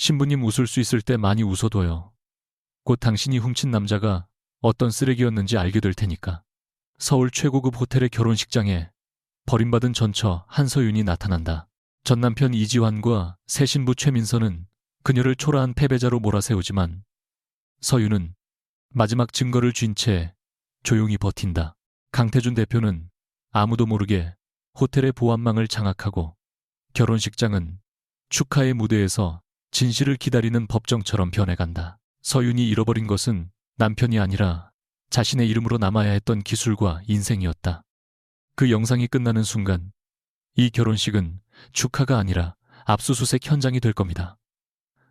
신부님 웃을 수 있을 때 많이 웃어둬요. 곧 당신이 훔친 남자가 어떤 쓰레기였는지 알게 될 테니까. 서울 최고급 호텔의 결혼식장에 버림받은 전처 한서윤이 나타난다. 전 남편 이지환과 새 신부 최민서는 그녀를 초라한 패배자로 몰아세우지만 서윤은 마지막 증거를 쥔 채 조용히 버틴다. 강태준 대표는 아무도 모르게 호텔의 보안망을 장악하고 결혼식장은 축하의 무대에서 진실을 기다리는 법정처럼 변해간다. 서윤이 잃어버린 것은 남편이 아니라 자신의 이름으로 남아야 했던 기술과 인생이었다. 그 영상이 끝나는 순간 이 결혼식은 축하가 아니라 압수수색 현장이 될 겁니다.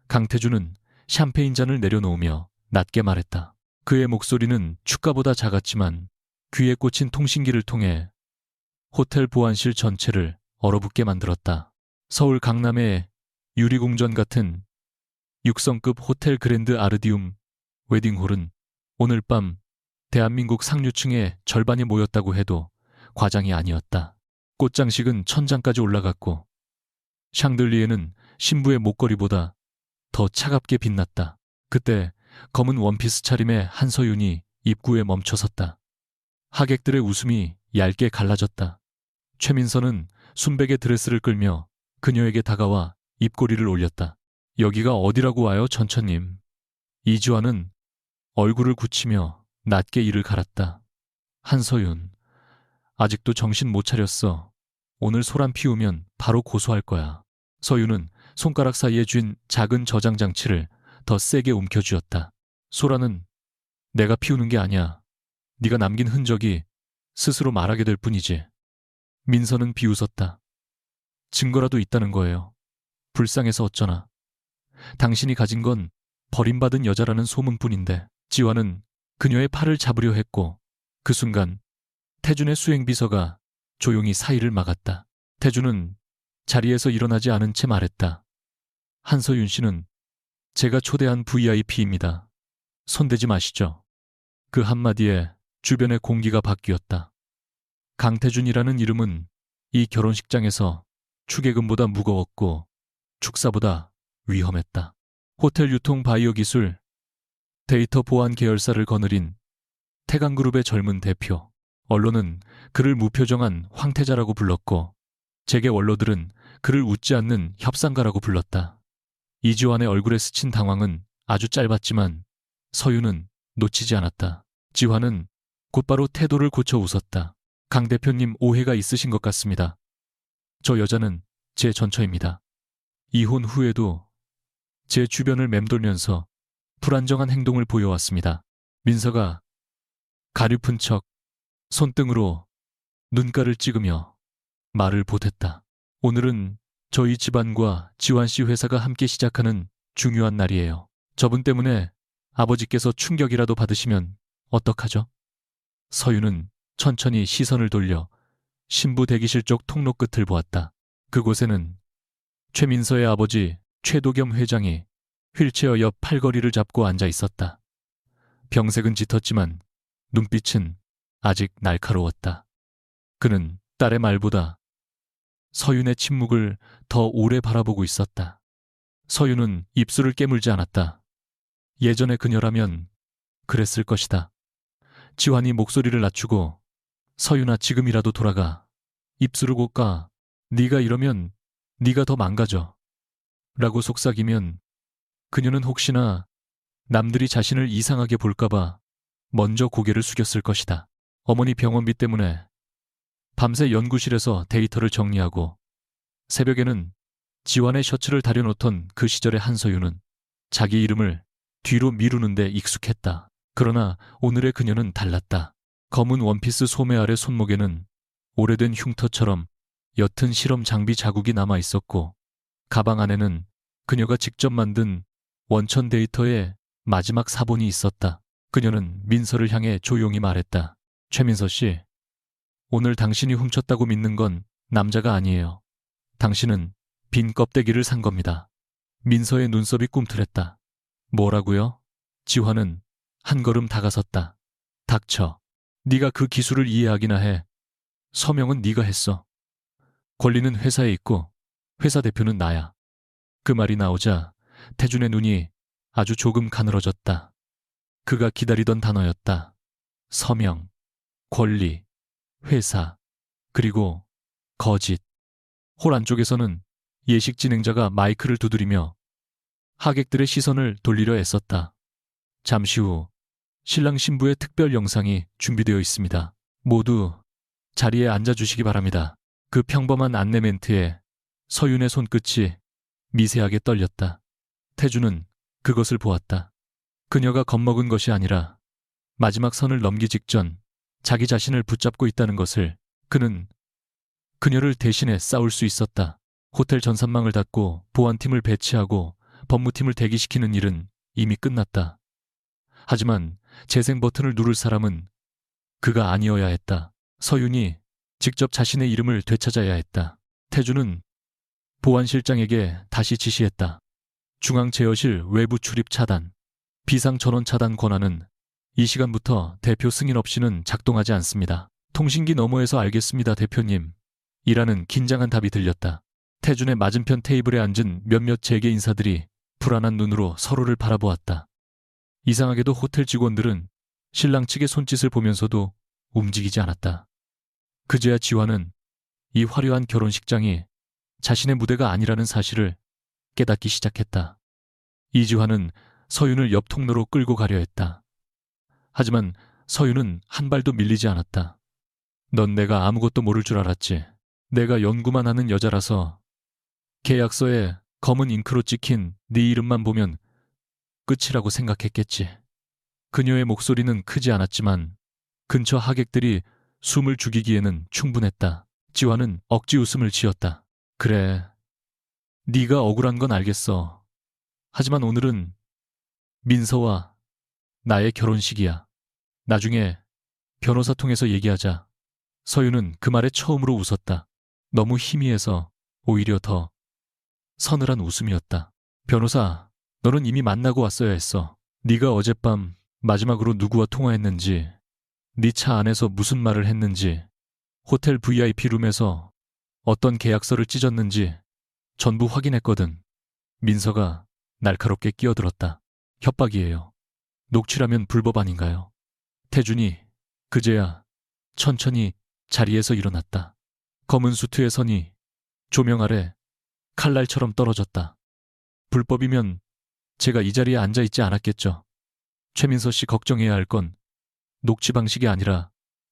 강태준은 샴페인 잔을 내려놓으며 낮게 말했다. 그의 목소리는 축가보다 작았지만 귀에 꽂힌 통신기를 통해 호텔 보안실 전체를 얼어붙게 만들었다. 서울 강남의 유리궁전 같은 6성급 호텔 그랜드 아르디움 웨딩홀은 오늘 밤 대한민국 상류층의 절반이 모였다고 해도 과장이 아니었다. 꽃장식은 천장까지 올라갔고 샹들리에는 신부의 목걸이보다 더 차갑게 빛났다. 그때 검은 원피스 차림의 한서윤이 입구에 멈춰섰다. 하객들의 웃음이 얇게 갈라졌다. 최민서는 순백의 드레스를 끌며 그녀에게 다가와 입꼬리를 올렸다. 여기가 어디라고 와요, 전처님. 이지환은 얼굴을 굳히며 낮게 이를 갈았다. 한서윤, 아직도 정신 못 차렸어. 오늘 소란 피우면 바로 고소할 거야. 서윤은 손가락 사이에 쥔 작은 저장 장치를 더 세게 움켜쥐었다. 소란은 내가 피우는 게 아니야. 네가 남긴 흔적이 스스로 말하게 될 뿐이지. 민서는 비웃었다. 증거라도 있다는 거예요. 불쌍해서 어쩌나. 당신이 가진 건 버림받은 여자라는 소문뿐인데. 지환은 그녀의 팔을 잡으려 했고 그 순간 태준의 수행비서가 조용히 사이를 막았다. 태준은 자리에서 일어나지 않은 채 말했다. 한서윤 씨는 제가 초대한 VIP입니다. 손대지 마시죠. 그 한마디에 주변의 공기가 바뀌었다. 강태준이라는 이름은 이 결혼식장에서 축의금보다 무거웠고 축사보다 위험했다. 호텔 유통 바이오 기술, 데이터 보안 계열사를 거느린 태강그룹의 젊은 대표. 언론은 그를 무표정한 황태자라고 불렀고 재계 원로들은 그를 웃지 않는 협상가라고 불렀다. 이지환의 얼굴에 스친 당황은 아주 짧았지만 서윤은 놓치지 않았다. 지환은 곧바로 태도를 고쳐 웃었다. 강 대표님 오해가 있으신 것 같습니다. 저 여자는 제 전처입니다. 이혼 후에도 제 주변을 맴돌면서 불안정한 행동을 보여왔습니다. 민서가 가냘픈 척 손등으로 눈가를 찍으며 말을 보탰다. 오늘은 저희 집안과 지환 씨 회사가 함께 시작하는 중요한 날이에요. 저분 때문에 아버지께서 충격이라도 받으시면 어떡하죠? 서윤은 천천히 시선을 돌려 신부 대기실 쪽 통로 끝을 보았다. 그곳에는 최민서의 아버지 최도겸 회장이 휠체어 옆 팔걸이를 잡고 앉아 있었다. 병색은 짙었지만 눈빛은 아직 날카로웠다. 그는 딸의 말보다 서윤의 침묵을 더 오래 바라보고 있었다. 서윤은 입술을 깨물지 않았다. 예전의 그녀라면 그랬을 것이다. 지환이 목소리를 낮추고 서윤아 지금이라도 돌아가. 입술을 곧 까. 네가 이러면 네가 더 망가져. 라고 속삭이면 그녀는 혹시나 남들이 자신을 이상하게 볼까봐 먼저 고개를 숙였을 것이다. 어머니 병원비 때문에 밤새 연구실에서 데이터를 정리하고 새벽에는 지환의 셔츠를 다려놓던 그 시절의 한서윤은 자기 이름을 뒤로 미루는 데 익숙했다. 그러나 오늘의 그녀는 달랐다. 검은 원피스 소매 아래 손목에는 오래된 흉터처럼 옅은 실험 장비 자국이 남아 있었고 가방 안에는 그녀가 직접 만든 원천 데이터의 마지막 사본이 있었다. 그녀는 민서를 향해 조용히 말했다. 최민서 씨, 오늘 당신이 훔쳤다고 믿는 건 남자가 아니에요. 당신은 빈 껍데기를 산 겁니다. 민서의 눈썹이 꿈틀했다. 뭐라고요? 지환은 한 걸음 다가섰다. 닥쳐. 네가 그 기술을 이해하기나 해. 서명은 네가 했어. 권리는 회사에 있고 회사 대표는 나야. 그 말이 나오자 태준의 눈이 아주 조금 가늘어졌다. 그가 기다리던 단어였다. 서명, 권리, 회사, 그리고 거짓. 홀 안쪽에서는 예식 진행자가 마이크를 두드리며 하객들의 시선을 돌리려 애썼다. 잠시 후 신랑 신부의 특별 영상이 준비되어 있습니다. 모두 자리에 앉아주시기 바랍니다. 그 평범한 안내 멘트에 서윤의 손끝이 미세하게 떨렸다. 태준은 그것을 보았다. 그녀가 겁먹은 것이 아니라 마지막 선을 넘기 직전 자기 자신을 붙잡고 있다는 것을. 그는 그녀를 대신해 싸울 수 있었다. 호텔 전산망을 닫고 보안팀을 배치하고 법무팀을 대기시키는 일은 이미 끝났다. 하지만 재생 버튼을 누를 사람은 그가 아니어야 했다. 서윤이 직접 자신의 이름을 되찾아야 했다. 태준은 보안실장에게 다시 지시했다. 중앙 제어실 외부 출입 차단, 비상 전원 차단 권한은 이 시간부터 대표 승인 없이는 작동하지 않습니다. 통신기 너머에서 알겠습니다, 대표님. 이라는 긴장한 답이 들렸다. 태준의 맞은편 테이블에 앉은 몇몇 재계 인사들이 불안한 눈으로 서로를 바라보았다. 이상하게도 호텔 직원들은 신랑 측의 손짓을 보면서도 움직이지 않았다. 그제야 지화는 이 화려한 결혼식장이 자신의 무대가 아니라는 사실을 깨닫기 시작했다. 이지화는 서윤을 옆 통로로 끌고 가려 했다. 하지만 서윤은 한 발도 밀리지 않았다. 넌 내가 아무것도 모를 줄 알았지. 내가 연구만 하는 여자라서 계약서에 검은 잉크로 찍힌 네 이름만 보면 끝이라고 생각했겠지. 그녀의 목소리는 크지 않았지만 근처 하객들이 숨을 죽이기에는 충분했다. 지화는 억지 웃음을 지었다. 그래, 네가 억울한 건 알겠어. 하지만 오늘은 민서와 나의 결혼식이야. 나중에 변호사 통해서 얘기하자. 서윤은 그 말에 처음으로 웃었다. 너무 희미해서 오히려 더 서늘한 웃음이었다. 변호사, 너는 이미 만나고 왔어야 했어. 네가 어젯밤 마지막으로 누구와 통화했는지, 네 차 안에서 무슨 말을 했는지, 호텔 VIP 룸에서 어떤 계약서를 찢었는지 전부 확인했거든. 민서가 날카롭게 끼어들었다. 협박이에요. 녹취라면 불법 아닌가요? 태준이 그제야 천천히 자리에서 일어났다. 검은 수트의 선이 조명 아래 칼날처럼 떨어졌다. 불법이면 제가 이 자리에 앉아있지 않았겠죠. 최민서 씨 걱정해야 할 건 녹취 방식이 아니라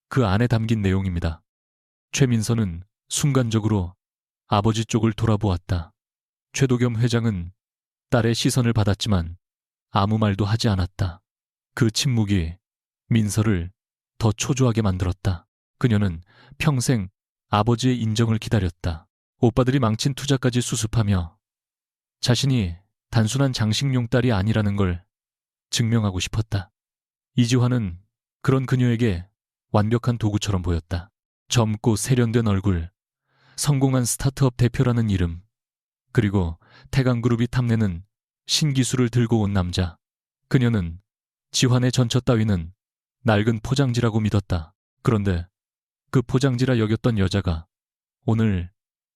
그 안에 담긴 내용입니다. 최민서는 순간적으로 아버지 쪽을 돌아보았다. 최도겸 회장은 딸의 시선을 받았지만 아무 말도 하지 않았다. 그 침묵이 민서를 더 초조하게 만들었다. 그녀는 평생 아버지의 인정을 기다렸다. 오빠들이 망친 투자까지 수습하며 자신이 단순한 장식용 딸이 아니라는 걸 증명하고 싶었다. 이지화는 그런 그녀에게 완벽한 도구처럼 보였다. 젊고 세련된 얼굴, 성공한 스타트업 대표라는 이름, 그리고 태강그룹이 탐내는 신기술을 들고 온 남자. 그녀는 지환의 전처 따위는 낡은 포장지라고 믿었다. 그런데 그 포장지라 여겼던 여자가 오늘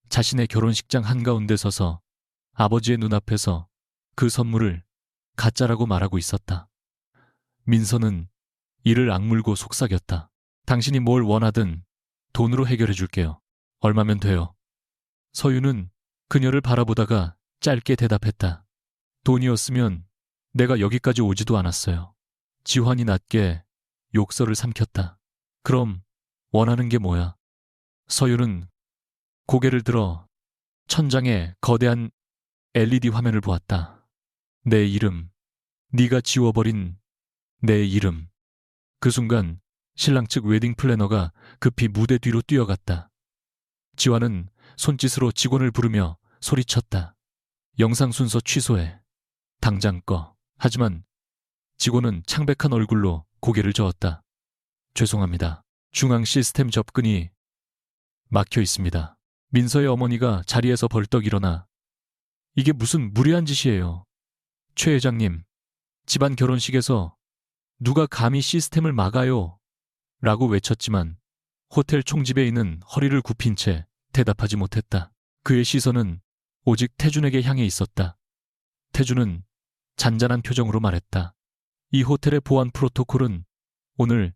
자신의 결혼식장 한가운데 서서 아버지의 눈앞에서 그 선물을 가짜라고 말하고 있었다. 민서는 이를 악물고 속삭였다. 당신이 뭘 원하든 돈으로 해결해 줄게요. 얼마면 돼요? 서윤은 그녀를 바라보다가 짧게 대답했다. 돈이었으면 내가 여기까지 오지도 않았어요. 지환이 낮게 욕설을 삼켰다. 그럼 원하는 게 뭐야? 서윤은 고개를 들어 천장에 거대한 LED 화면을 보았다. 내 이름, 네가 지워버린 내 이름. 그 순간 신랑 측 웨딩 플래너가 급히 무대 뒤로 뛰어갔다. 지환은 손짓으로 직원을 부르며 소리쳤다. 영상 순서 취소해. 당장 꺼. 하지만 직원은 창백한 얼굴로 고개를 저었다. 죄송합니다. 중앙 시스템 접근이 막혀 있습니다. 민서의 어머니가 자리에서 벌떡 일어나 이게 무슨 무례한 짓이에요. 최 회장님, 집안 결혼식에서 누가 감히 시스템을 막아요? 라고 외쳤지만 호텔 총지배인은 허리를 굽힌 채 대답하지 못했다. 그의 시선은 오직 태준에게 향해 있었다. 태주는 잔잔한 표정으로 말했다. 이 호텔의 보안 프로토콜은 오늘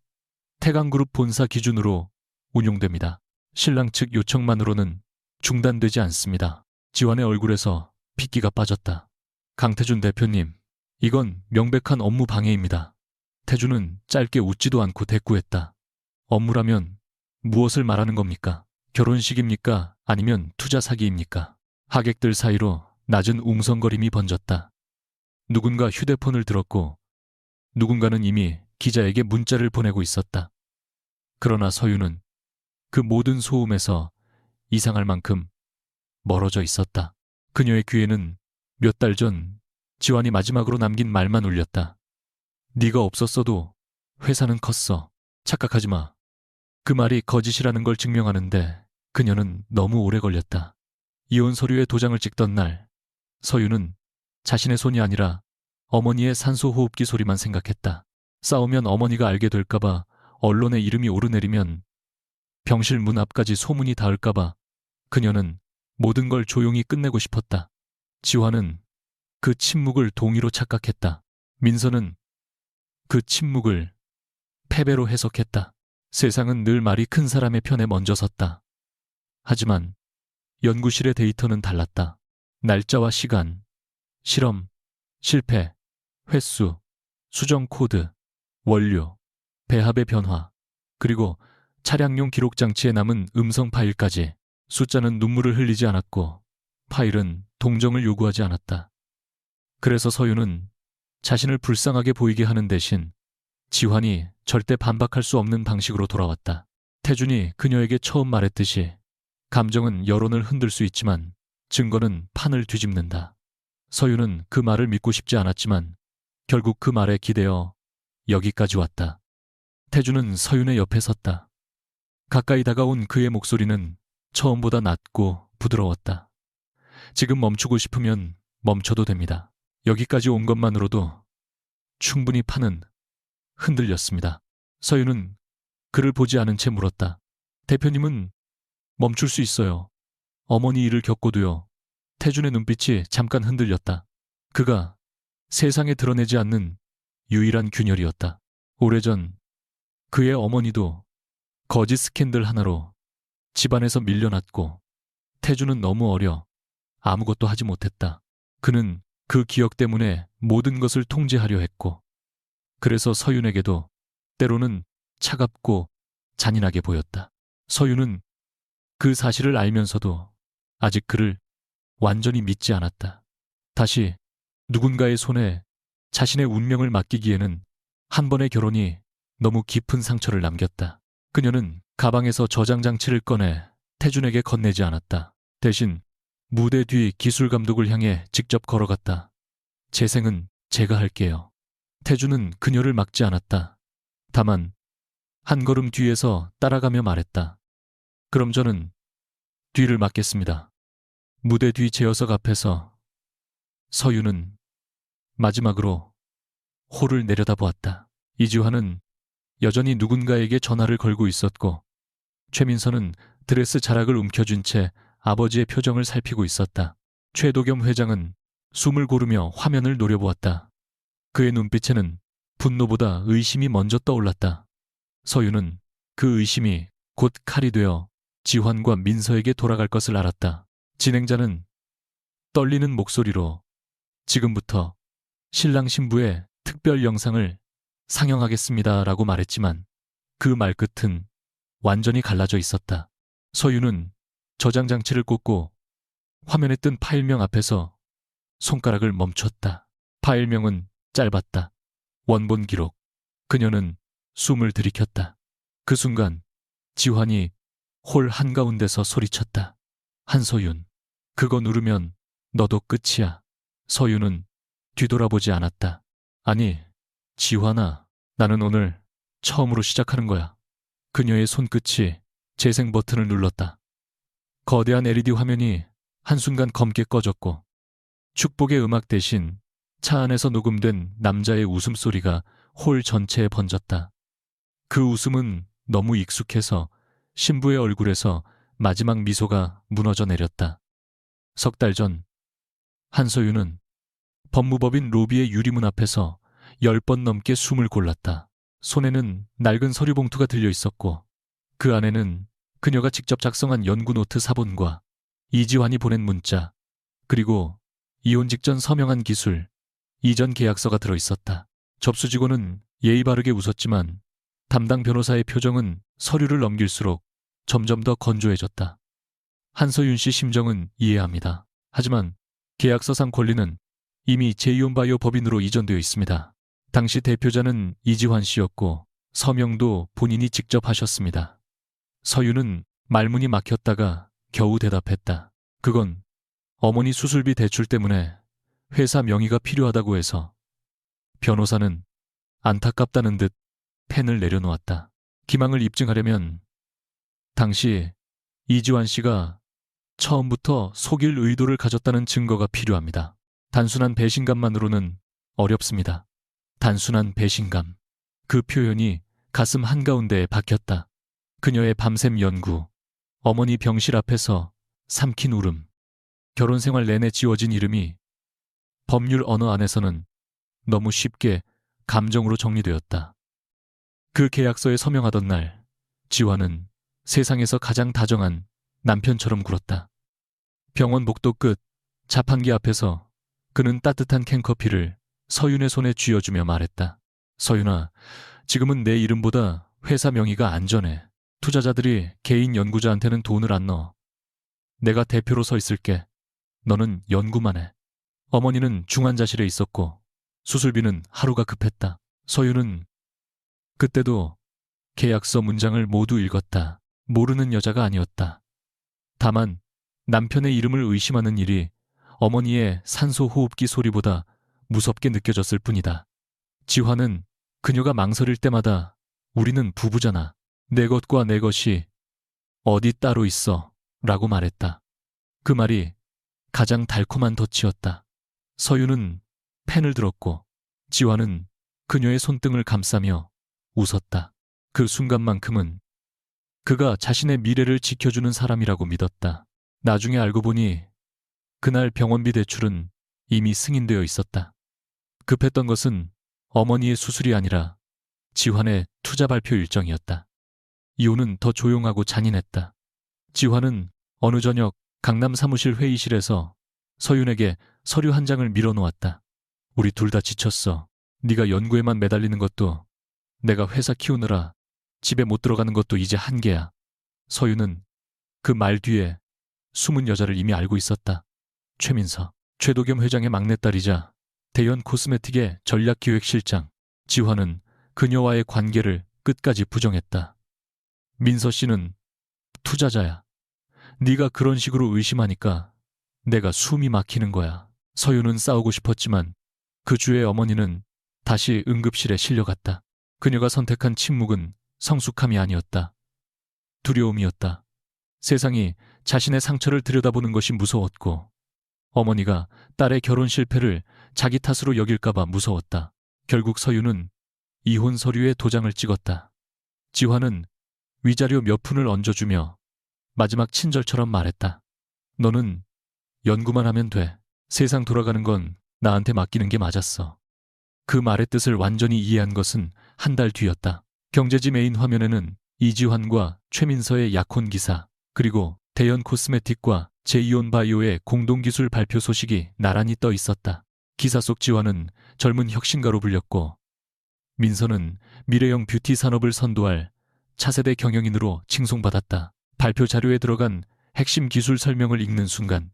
태강그룹 본사 기준으로 운용됩니다. 신랑 측 요청만으로는 중단되지 않습니다. 지환의 얼굴에서 핏기가 빠졌다. 강태준 대표님, 이건 명백한 업무 방해입니다. 태주는 짧게 웃지도 않고 대꾸했다. 업무라면 무엇을 말하는 겁니까? 결혼식입니까? 아니면 투자 사기입니까? 하객들 사이로 낮은 웅성거림이 번졌다. 누군가 휴대폰을 들었고 누군가는 이미 기자에게 문자를 보내고 있었다. 그러나 서유는 그 모든 소음에서 이상할 만큼 멀어져 있었다. 그녀의 귀에는 몇 달 전 지환이 마지막으로 남긴 말만 울렸다. 네가 없었어도 회사는 컸어. 착각하지 마. 그 말이 거짓이라는 걸 증명하는데 그녀는 너무 오래 걸렸다. 이혼 서류에 도장을 찍던 날, 서유는 자신의 손이 아니라 어머니의 산소호흡기 소리만 생각했다. 싸우면 어머니가 알게 될까봐, 언론에 이름이 오르내리면 병실 문 앞까지 소문이 닿을까봐 그녀는 모든 걸 조용히 끝내고 싶었다. 지환은 그 침묵을 동의로 착각했다. 민서는 그 침묵을 패배로 해석했다. 세상은 늘 말이 큰 사람의 편에 먼저 섰다. 하지만 연구실의 데이터는 달랐다. 날짜와 시간, 실험, 실패, 횟수, 수정 코드, 원료, 배합의 변화, 그리고 차량용 기록 장치에 남은 음성 파일까지. 숫자는 눈물을 흘리지 않았고 파일은 동정을 요구하지 않았다. 그래서 서유는 자신을 불쌍하게 보이게 하는 대신 지환이 절대 반박할 수 없는 방식으로 돌아왔다. 태준이 그녀에게 처음 말했듯이 감정은 여론을 흔들 수 있지만 증거는 판을 뒤집는다. 서유는 그 말을 믿고 싶지 않았지만 결국 그 말에 기대어 여기까지 왔다. 태준은 서윤의 옆에 섰다. 가까이 다가온 그의 목소리는 처음보다 낮고 부드러웠다. 지금 멈추고 싶으면 멈춰도 됩니다. 여기까지 온 것만으로도 충분히 판은 흔들렸습니다. 서윤은 그를 보지 않은 채 물었다. 대표님은 멈출 수 있어요. 어머니 일을 겪고도요. 태준의 눈빛이 잠깐 흔들렸다. 그가 세상에 드러내지 않는 유일한 균열이었다. 오래전 그의 어머니도 거짓 스캔들 하나로 집안에서 밀려났고 태준은 너무 어려 아무것도 하지 못했다. 그는 그 기억 때문에 모든 것을 통제하려 했고 그래서 서윤에게도 때로는 차갑고 잔인하게 보였다. 서윤은 그 사실을 알면서도 아직 그를 완전히 믿지 않았다. 다시 누군가의 손에 자신의 운명을 맡기기에는 한 번의 결혼이 너무 깊은 상처를 남겼다. 그녀는 가방에서 저장 장치를 꺼내 태준에게 건네지 않았다. 대신 무대 뒤 기술 감독을 향해 직접 걸어갔다. 재생은 제가 할게요. 태준은 그녀를 막지 않았다. 다만 한 걸음 뒤에서 따라가며 말했다. 그럼 저는 뒤를 맡겠습니다. 무대 뒤 제어석 앞에서 서유는 마지막으로 홀을 내려다보았다. 이지환은 여전히 누군가에게 전화를 걸고 있었고 최민서는 드레스 자락을 움켜쥔 채 아버지의 표정을 살피고 있었다. 최도겸 회장은 숨을 고르며 화면을 노려보았다. 그의 눈빛에는 분노보다 의심이 먼저 떠올랐다. 서유는 그 의심이 곧 칼이 되어 지환과 민서에게 돌아갈 것을 알았다. 진행자는 떨리는 목소리로 지금부터 신랑 신부의 특별 영상을 상영하겠습니다라고 말했지만 그 말끝은 완전히 갈라져 있었다. 서유는 저장 장치를 꽂고 화면에 뜬 파일명 앞에서 손가락을 멈췄다. 파일명은 짧았다. 원본 기록. 그녀는 숨을 들이켰다. 그 순간 지환이 홀 한가운데서 소리쳤다. 한서윤, 그거 누르면 너도 끝이야. 서윤은 뒤돌아보지 않았다. 아니, 지환아, 나는 오늘 처음으로 시작하는 거야. 그녀의 손끝이 재생 버튼을 눌렀다. 거대한 LED 화면이 한순간 검게 꺼졌고 축복의 음악 대신 차 안에서 녹음된 남자의 웃음소리가 홀 전체에 번졌다. 그 웃음은 너무 익숙해서 신부의 얼굴에서 마지막 미소가 무너져 내렸다. 석 달 전 한서윤은 법무법인 로비의 유리문 앞에서 10번 넘게 숨을 골랐다. 손에는 낡은 서류 봉투가 들려 있었고 그 안에는 그녀가 직접 작성한 연구 노트 사본과 이지환이 보낸 문자, 그리고 이혼 직전 서명한 기술, 이전 계약서가 들어 있었다. 접수 직원은 예의 바르게 웃었지만 담당 변호사의 표정은 서류를 넘길수록 점점 더 건조해졌다. 한서윤 씨 심정은 이해합니다. 하지만 계약서상 권리는 이미 제이온바이오 법인으로 이전되어 있습니다. 당시 대표자는 이지환 씨였고 서명도 본인이 직접 하셨습니다. 서윤은 말문이 막혔다가 겨우 대답했다. 그건 어머니 수술비 대출 때문에 회사 명의가 필요하다고 해서. 변호사는 안타깝다는 듯 펜을 내려놓았다. 기망을 입증하려면 당시 이지환 씨가 처음부터 속일 의도를 가졌다는 증거가 필요합니다. 단순한 배신감만으로는 어렵습니다. 단순한 배신감. 그 표현이 가슴 한가운데에 박혔다. 그녀의 밤샘 연구, 어머니 병실 앞에서 삼킨 울음, 결혼 생활 내내 지워진 이름이 법률 언어 안에서는 너무 쉽게 감정으로 정리되었다. 그 계약서에 서명하던 날, 지환은 세상에서 가장 다정한 남편처럼 굴었다. 병원 복도 끝 자판기 앞에서 그는 따뜻한 캔커피를 서윤의 손에 쥐어주며 말했다. 서윤아, 지금은 내 이름보다 회사 명의가 안전해. 투자자들이 개인 연구자한테는 돈을 안 넣어. 내가 대표로 서 있을게. 너는 연구만 해. 어머니는 중환자실에 있었고 수술비는 하루가 급했다. 서윤은 그때도 계약서 문장을 모두 읽었다. 모르는 여자가 아니었다. 다만 남편의 이름을 의심하는 일이 어머니의 산소 호흡기 소리보다 무섭게 느껴졌을 뿐이다. 지환은 그녀가 망설일 때마다 우리는 부부잖아. 내 것과 내 것이 어디 따로 있어 라고 말했다. 그 말이 가장 달콤한 덫이었다. 서윤은 펜을 들었고 지환은 그녀의 손등을 감싸며 웃었다. 그 순간만큼은 그가 자신의 미래를 지켜주는 사람이라고 믿었다. 나중에 알고 보니 그날 병원비 대출은 이미 승인되어 있었다. 급했던 것은 어머니의 수술이 아니라 지환의 투자 발표 일정이었다. 이혼은 더 조용하고 잔인했다. 지환은 어느 저녁 강남 사무실 회의실에서 서윤에게 서류 한 장을 밀어놓았다. 우리 둘 다 지쳤어. 네가 연구에만 매달리는 것도, 내가 회사 키우느라 집에 못 들어가는 것도 이제 한계야. 서윤은 그 말 뒤에 숨은 여자를 이미 알고 있었다. 최민서, 최도겸 회장의 막내딸이자 대연 코스메틱의 전략기획실장. 지환은 그녀와의 관계를 끝까지 부정했다. 민서 씨는 투자자야. 네가 그런 식으로 의심하니까 내가 숨이 막히는 거야. 서윤은 싸우고 싶었지만 그 주의 어머니는 다시 응급실에 실려갔다. 그녀가 선택한 침묵은 성숙함이 아니었다. 두려움이었다. 세상이 자신의 상처를 들여다보는 것이 무서웠고 어머니가 딸의 결혼 실패를 자기 탓으로 여길까봐 무서웠다. 결국 서윤은 이혼 서류에 도장을 찍었다. 지환은 위자료 몇 푼을 얹어주며 마지막 친절처럼 말했다. 너는 연구만 하면 돼. 세상 돌아가는 건 나한테 맡기는 게 맞았어. 그 말의 뜻을 완전히 이해한 것은 한 달 뒤였다. 경제지 메인 화면에는 이지환과 최민서의 약혼 기사, 그리고 대연 코스메틱과 제이온 바이오의 공동기술 발표 소식이 나란히 떠 있었다. 기사 속 지환은 젊은 혁신가로 불렸고 민서는 미래형 뷰티 산업을 선도할 차세대 경영인으로 칭송받았다. 발표 자료에 들어간 핵심 기술 설명을 읽는 순간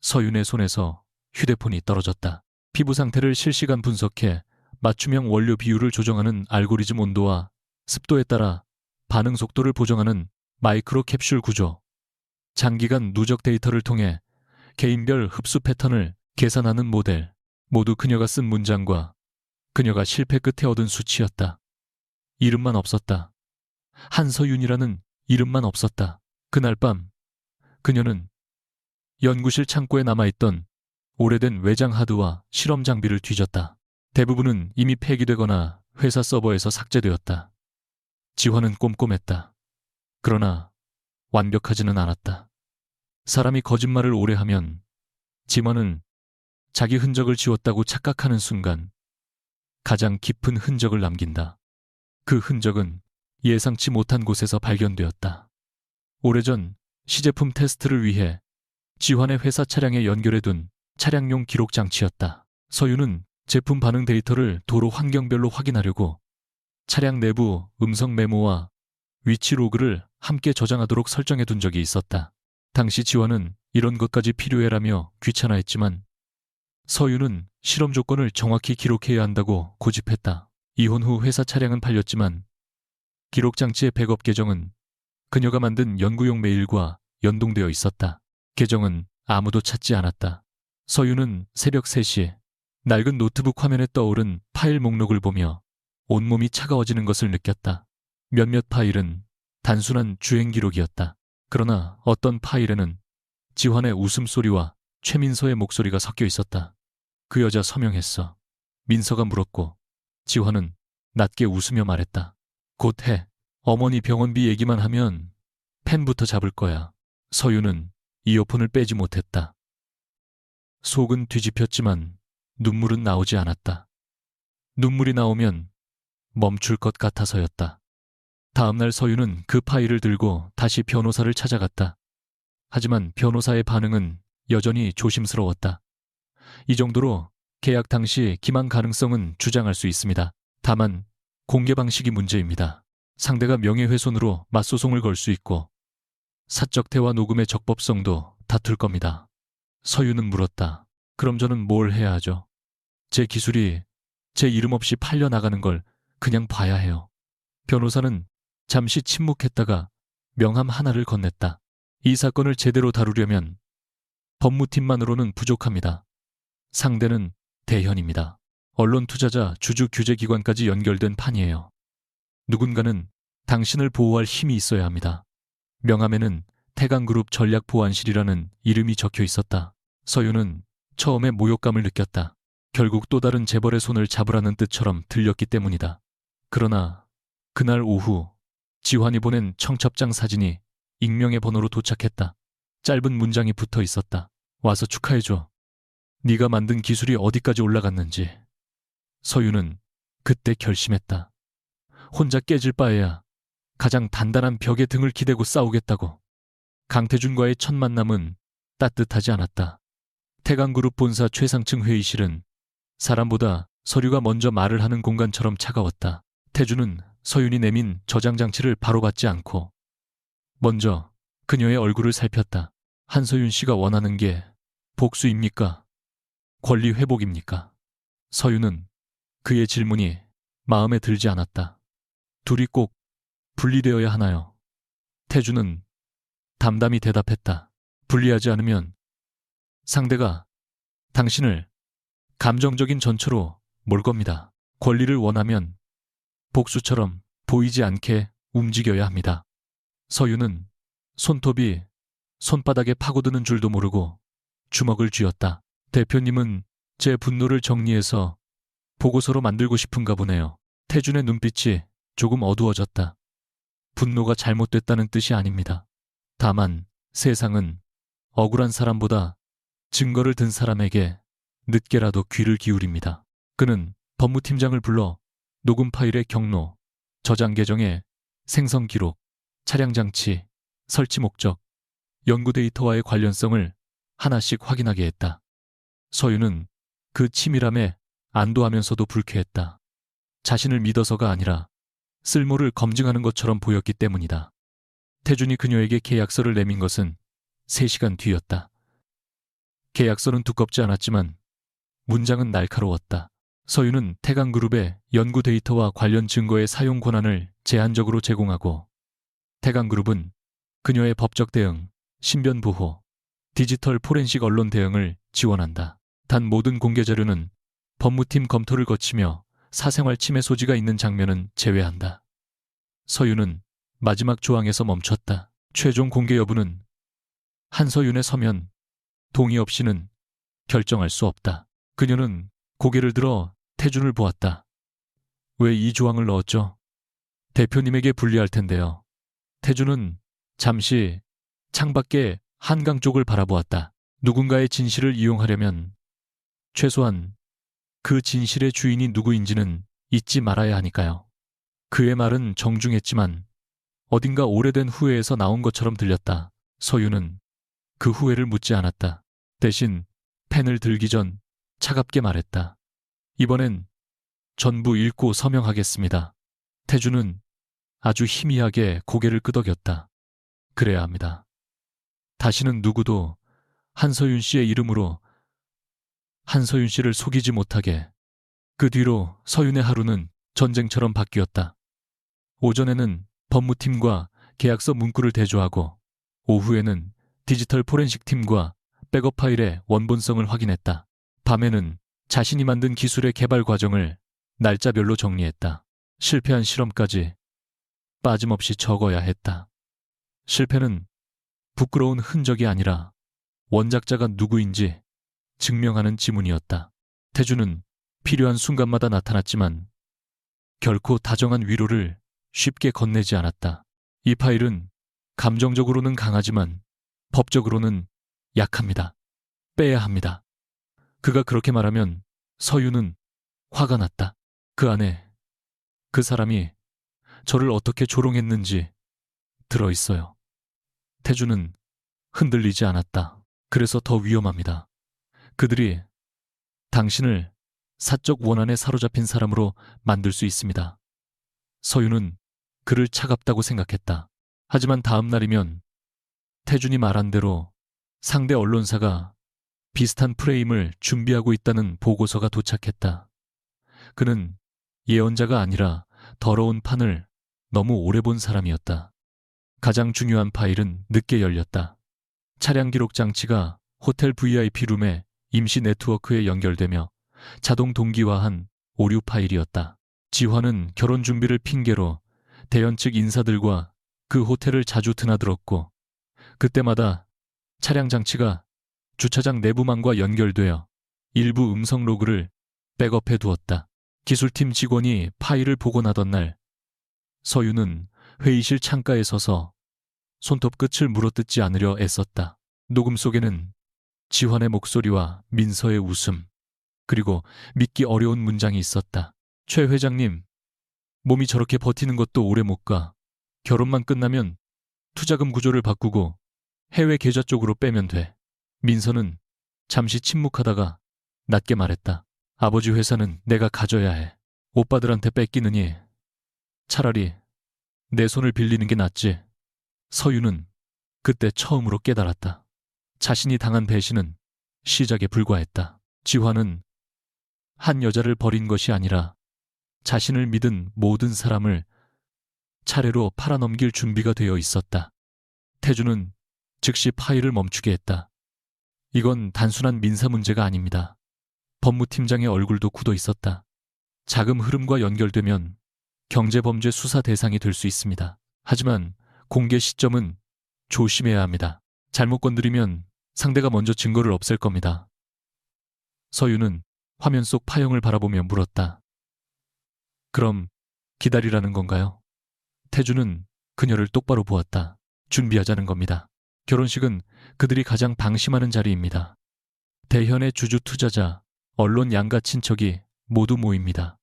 서윤의 손에서 휴대폰이 떨어졌다. 피부 상태를 실시간 분석해 맞춤형 원료 비율을 조정하는 알고리즘, 온도와 습도에 따라 반응 속도를 보정하는 마이크로 캡슐 구조, 장기간 누적 데이터를 통해 개인별 흡수 패턴을 계산하는 모델, 모두 그녀가 쓴 문장과 그녀가 실패 끝에 얻은 수치였다. 이름만 없었다. 한서윤이라는 이름만 없었다. 그날 밤 그녀는 연구실 창고에 남아있던 오래된 외장 하드와 실험 장비를 뒤졌다. 대부분은 이미 폐기되거나 회사 서버에서 삭제되었다. 지환은 꼼꼼했다. 그러나 완벽하지는 않았다. 사람이 거짓말을 오래 하면 지만은 자기 흔적을 지웠다고 착각하는 순간 가장 깊은 흔적을 남긴다. 그 흔적은 예상치 못한 곳에서 발견되었다. 오래전 시제품 테스트를 위해 지환의 회사 차량에 연결해둔 차량용 기록 장치였다. 서윤은 제품 반응 데이터를 도로 환경별로 확인하려고 차량 내부 음성 메모와 위치 로그를 함께 저장하도록 설정해둔 적이 있었다. 당시 지환은 이런 것까지 필요해라며 귀찮아했지만 서윤은 실험 조건을 정확히 기록해야 한다고 고집했다. 이혼 후 회사 차량은 팔렸지만 기록 장치의 백업 계정은 그녀가 만든 연구용 메일과 연동되어 있었다. 계정은 아무도 찾지 않았다. 서윤은 새벽 3시 낡은 노트북 화면에 떠오른 파일 목록을 보며 온몸이 차가워지는 것을 느꼈다. 몇몇 파일은 단순한 주행 기록이었다. 그러나 어떤 파일에는 지환의 웃음소리와 최민서의 목소리가 섞여 있었다. 그 여자 서명했어. 민서가 물었고 지환은 낮게 웃으며 말했다. 곧 해. 어머니 병원비 얘기만 하면 펜부터 잡을 거야. 서윤은 이어폰을 빼지 못했다. 속은 뒤집혔지만 눈물은 나오지 않았다. 눈물이 나오면 멈출 것 같아서였다. 다음날 서윤은 그 파일을 들고 다시 변호사를 찾아갔다. 하지만 변호사의 반응은 여전히 조심스러웠다. 이 정도로 계약 당시 기망 가능성은 주장할 수 있습니다. 다만 공개 방식이 문제입니다. 상대가 명예훼손으로 맞소송을 걸 수 있고 사적 대화 녹음의 적법성도 다툴 겁니다. 서윤은 물었다. 그럼 저는 뭘 해야 하죠? 제 기술이 제 이름 없이 팔려나가는 걸 그냥 봐야 해요. 변호사는 잠시 침묵했다가 명함 하나를 건넸다. 이 사건을 제대로 다루려면 법무팀만으로는 부족합니다. 상대는 대현입니다. 언론 투자자 주주 규제 기관까지 연결된 판이에요. 누군가는 당신을 보호할 힘이 있어야 합니다. 명함에는 태강그룹 전략보안실이라는 이름이 적혀 있었다. 서윤은 처음에 모욕감을 느꼈다. 결국 또 다른 재벌의 손을 잡으라는 뜻처럼 들렸기 때문이다. 그러나 그날 오후 지환이 보낸 청첩장 사진이 익명의 번호로 도착했다. 짧은 문장이 붙어 있었다. 와서 축하해줘. 네가 만든 기술이 어디까지 올라갔는지. 서윤은 그때 결심했다. 혼자 깨질 바에야 가장 단단한 벽에 등을 기대고 싸우겠다고. 강태준과의 첫 만남은 따뜻하지 않았다. 태강그룹 본사 최상층 회의실은 사람보다 서류가 먼저 말을 하는 공간처럼 차가웠다. 태준은 서윤이 내민 저장 장치를 바로 받지 않고 먼저 그녀의 얼굴을 살폈다. 한서윤 씨가 원하는 게 복수입니까? 권리 회복입니까? 서윤은 그의 질문이 마음에 들지 않았다. 둘이 꼭 분리되어야 하나요? 태준은 담담히 대답했다. 분리하지 않으면 상대가 당신을 감정적인 전초로 몰 겁니다. 권리를 원하면 복수처럼 보이지 않게 움직여야 합니다. 서윤은 손톱이 손바닥에 파고드는 줄도 모르고 주먹을 쥐었다. 대표님은 제 분노를 정리해서 보고서로 만들고 싶은가 보네요. 태준의 눈빛이 조금 어두워졌다. 분노가 잘못됐다는 뜻이 아닙니다. 다만 세상은 억울한 사람보다 증거를 든 사람에게 늦게라도 귀를 기울입니다. 그는 법무팀장을 불러 녹음 파일의 경로, 저장 계정의 생성 기록, 차량 장치, 설치 목적, 연구 데이터와의 관련성을 하나씩 확인하게 했다. 서윤은 그 치밀함에 안도하면서도 불쾌했다. 자신을 믿어서가 아니라 쓸모를 검증하는 것처럼 보였기 때문이다. 태준이 그녀에게 계약서를 내민 것은 3시간 뒤였다. 계약서는 두껍지 않았지만 문장은 날카로웠다. 서윤은 태강그룹의 연구 데이터와 관련 증거의 사용 권한을 제한적으로 제공하고 태강그룹은 그녀의 법적 대응, 신변 보호, 디지털 포렌식 언론 대응을 지원한다. 단 모든 공개 자료는 법무팀 검토를 거치며 사생활 침해 소지가 있는 장면은 제외한다. 서윤은 마지막 조항에서 멈췄다. 최종 공개 여부는 한서윤의 서면, 동의 없이는 결정할 수 없다. 그녀는 고개를 들어 태준을 보았다. 왜 이 조항을 넣었죠? 대표님에게 불리할 텐데요. 태준은 잠시 창밖에 한강 쪽을 바라보았다. 누군가의 진실을 이용하려면 최소한 그 진실의 주인이 누구인지는 잊지 말아야 하니까요. 그의 말은 정중했지만 어딘가 오래된 후회에서 나온 것처럼 들렸다. 서유는 그 후회를 묻지 않았다. 대신 펜을 들기 전 차갑게 말했다. 이번엔 전부 읽고 서명하겠습니다. 태주는 아주 희미하게 고개를 끄덕였다. 그래야 합니다. 다시는 누구도 한서윤 씨의 이름으로 한서윤 씨를 속이지 못하게. 그 뒤로 서윤의 하루는 전쟁처럼 바뀌었다. 오전에는 법무팀과 계약서 문구를 대조하고 오후에는 디지털 포렌식 팀과 백업 파일의 원본성을 확인했다. 밤에는 자신이 만든 기술의 개발 과정을 날짜별로 정리했다. 실패한 실험까지 빠짐없이 적어야 했다. 실패는 부끄러운 흔적이 아니라 원작자가 누구인지 증명하는 지문이었다. 태주는 필요한 순간마다 나타났지만 결코 다정한 위로를 쉽게 건네지 않았다. 이 파일은 감정적으로는 강하지만 법적으로는 약합니다. 빼야 합니다. 그가 그렇게 말하면 서유는 화가 났다. 그 안에 그 사람이 저를 어떻게 조롱했는지 들어있어요. 태주는 흔들리지 않았다. 그래서 더 위험합니다. 그들이 당신을 사적 원한에 사로잡힌 사람으로 만들 수 있습니다. 서유는 그를 차갑다고 생각했다. 하지만 다음 날이면 태준이 말한 대로 상대 언론사가 비슷한 프레임을 준비하고 있다는 보고서가 도착했다. 그는 예언자가 아니라 더러운 판을 너무 오래 본 사람이었다. 가장 중요한 파일은 늦게 열렸다. 차량 기록 장치가 호텔 VIP 룸의 임시 네트워크에 연결되며 자동 동기화한 오류 파일이었다. 지화는 결혼 준비를 핑계로 대연 측 인사들과 그 호텔을 자주 드나들었고 그때마다 차량 장치가 주차장 내부망과 연결되어 일부 음성 로그를 백업해 두었다. 기술팀 직원이 파일을 보고 나던 날 서유는 회의실 창가에 서서 손톱 끝을 물어뜯지 않으려 애썼다. 녹음 속에는 지환의 목소리와 민서의 웃음, 그리고 믿기 어려운 문장이 있었다. 최 회장님, 몸이 저렇게 버티는 것도 오래 못 가. 결혼만 끝나면 투자금 구조를 바꾸고 해외 계좌 쪽으로 빼면 돼. 민서는 잠시 침묵하다가 낮게 말했다. 아버지 회사는 내가 가져야 해. 오빠들한테 뺏기느니 차라리 내 손을 빌리는 게 낫지. 서유는 그때 처음으로 깨달았다. 자신이 당한 배신은 시작에 불과했다. 지화는 한 여자를 버린 것이 아니라 자신을 믿은 모든 사람을 차례로 팔아넘길 준비가 되어 있었다. 태주는 즉시 파일을 멈추게 했다. 이건 단순한 민사 문제가 아닙니다. 법무팀장의 얼굴도 굳어 있었다. 자금 흐름과 연결되면 경제범죄 수사 대상이 될 수 있습니다. 하지만 공개 시점은 조심해야 합니다. 잘못 건드리면 상대가 먼저 증거를 없앨 겁니다. 서유는 화면 속 파형을 바라보며 물었다. 그럼 기다리라는 건가요? 태주는 그녀를 똑바로 보았다. 준비하자는 겁니다. 결혼식은 그들이 가장 방심하는 자리입니다. 대현의 주주 투자자, 언론 양가 친척이 모두 모입니다.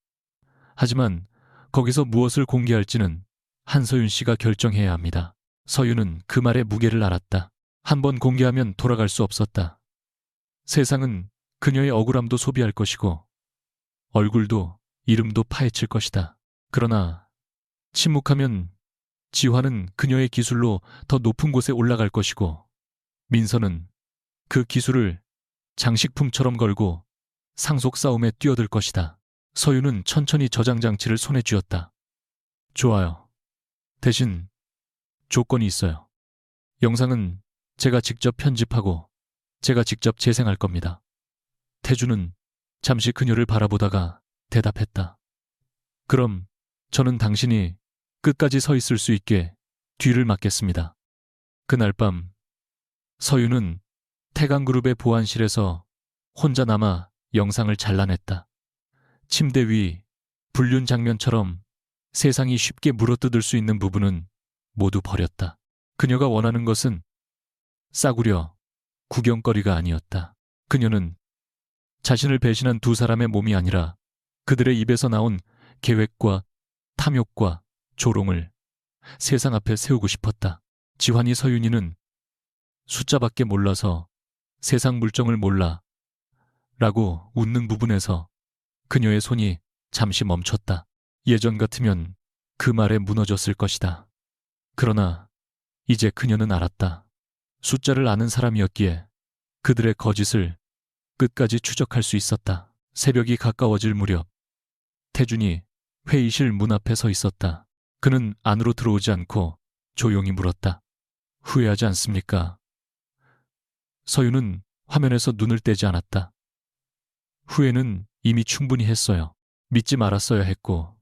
하지만 거기서 무엇을 공개할지는 한서윤 씨가 결정해야 합니다. 서유는 그 말의 무게를 알았다. 한번 공개하면 돌아갈 수 없었다. 세상은 그녀의 억울함도 소비할 것이고 얼굴도 이름도 파헤칠 것이다. 그러나 침묵하면 지화는 그녀의 기술로 더 높은 곳에 올라갈 것이고 민서는 그 기술을 장식품처럼 걸고 상속 싸움에 뛰어들 것이다. 서유는 천천히 저장 장치를 손에 쥐었다. 좋아요. 대신 조건이 있어요. 영상은 제가 직접 편집하고 제가 직접 재생할 겁니다. 태주는 잠시 그녀를 바라보다가 대답했다. 그럼 저는 당신이 끝까지 서 있을 수 있게 뒤를 맡겠습니다. 그날 밤 서유는 태강그룹의 보안실에서 혼자 남아 영상을 잘라냈다. 침대 위 불륜 장면처럼 세상이 쉽게 물어뜯을 수 있는 부분은 모두 버렸다. 그녀가 원하는 것은 싸구려, 구경거리가 아니었다. 그녀는 자신을 배신한 두 사람의 몸이 아니라 그들의 입에서 나온 계획과 탐욕과 조롱을 세상 앞에 세우고 싶었다. 지환이 서윤이는 숫자밖에 몰라서 세상 물정을 몰라 라고 웃는 부분에서 그녀의 손이 잠시 멈췄다. 예전 같으면 그 말에 무너졌을 것이다. 그러나 이제 그녀는 알았다. 숫자를 아는 사람이었기에 그들의 거짓을 끝까지 추적할 수 있었다. 새벽이 가까워질 무렵 태준이 회의실 문 앞에 서 있었다. 그는 안으로 들어오지 않고 조용히 물었다. 후회하지 않습니까? 서윤은 화면에서 눈을 떼지 않았다. 후회는 이미 충분히 했어요. 믿지 말았어야 했고,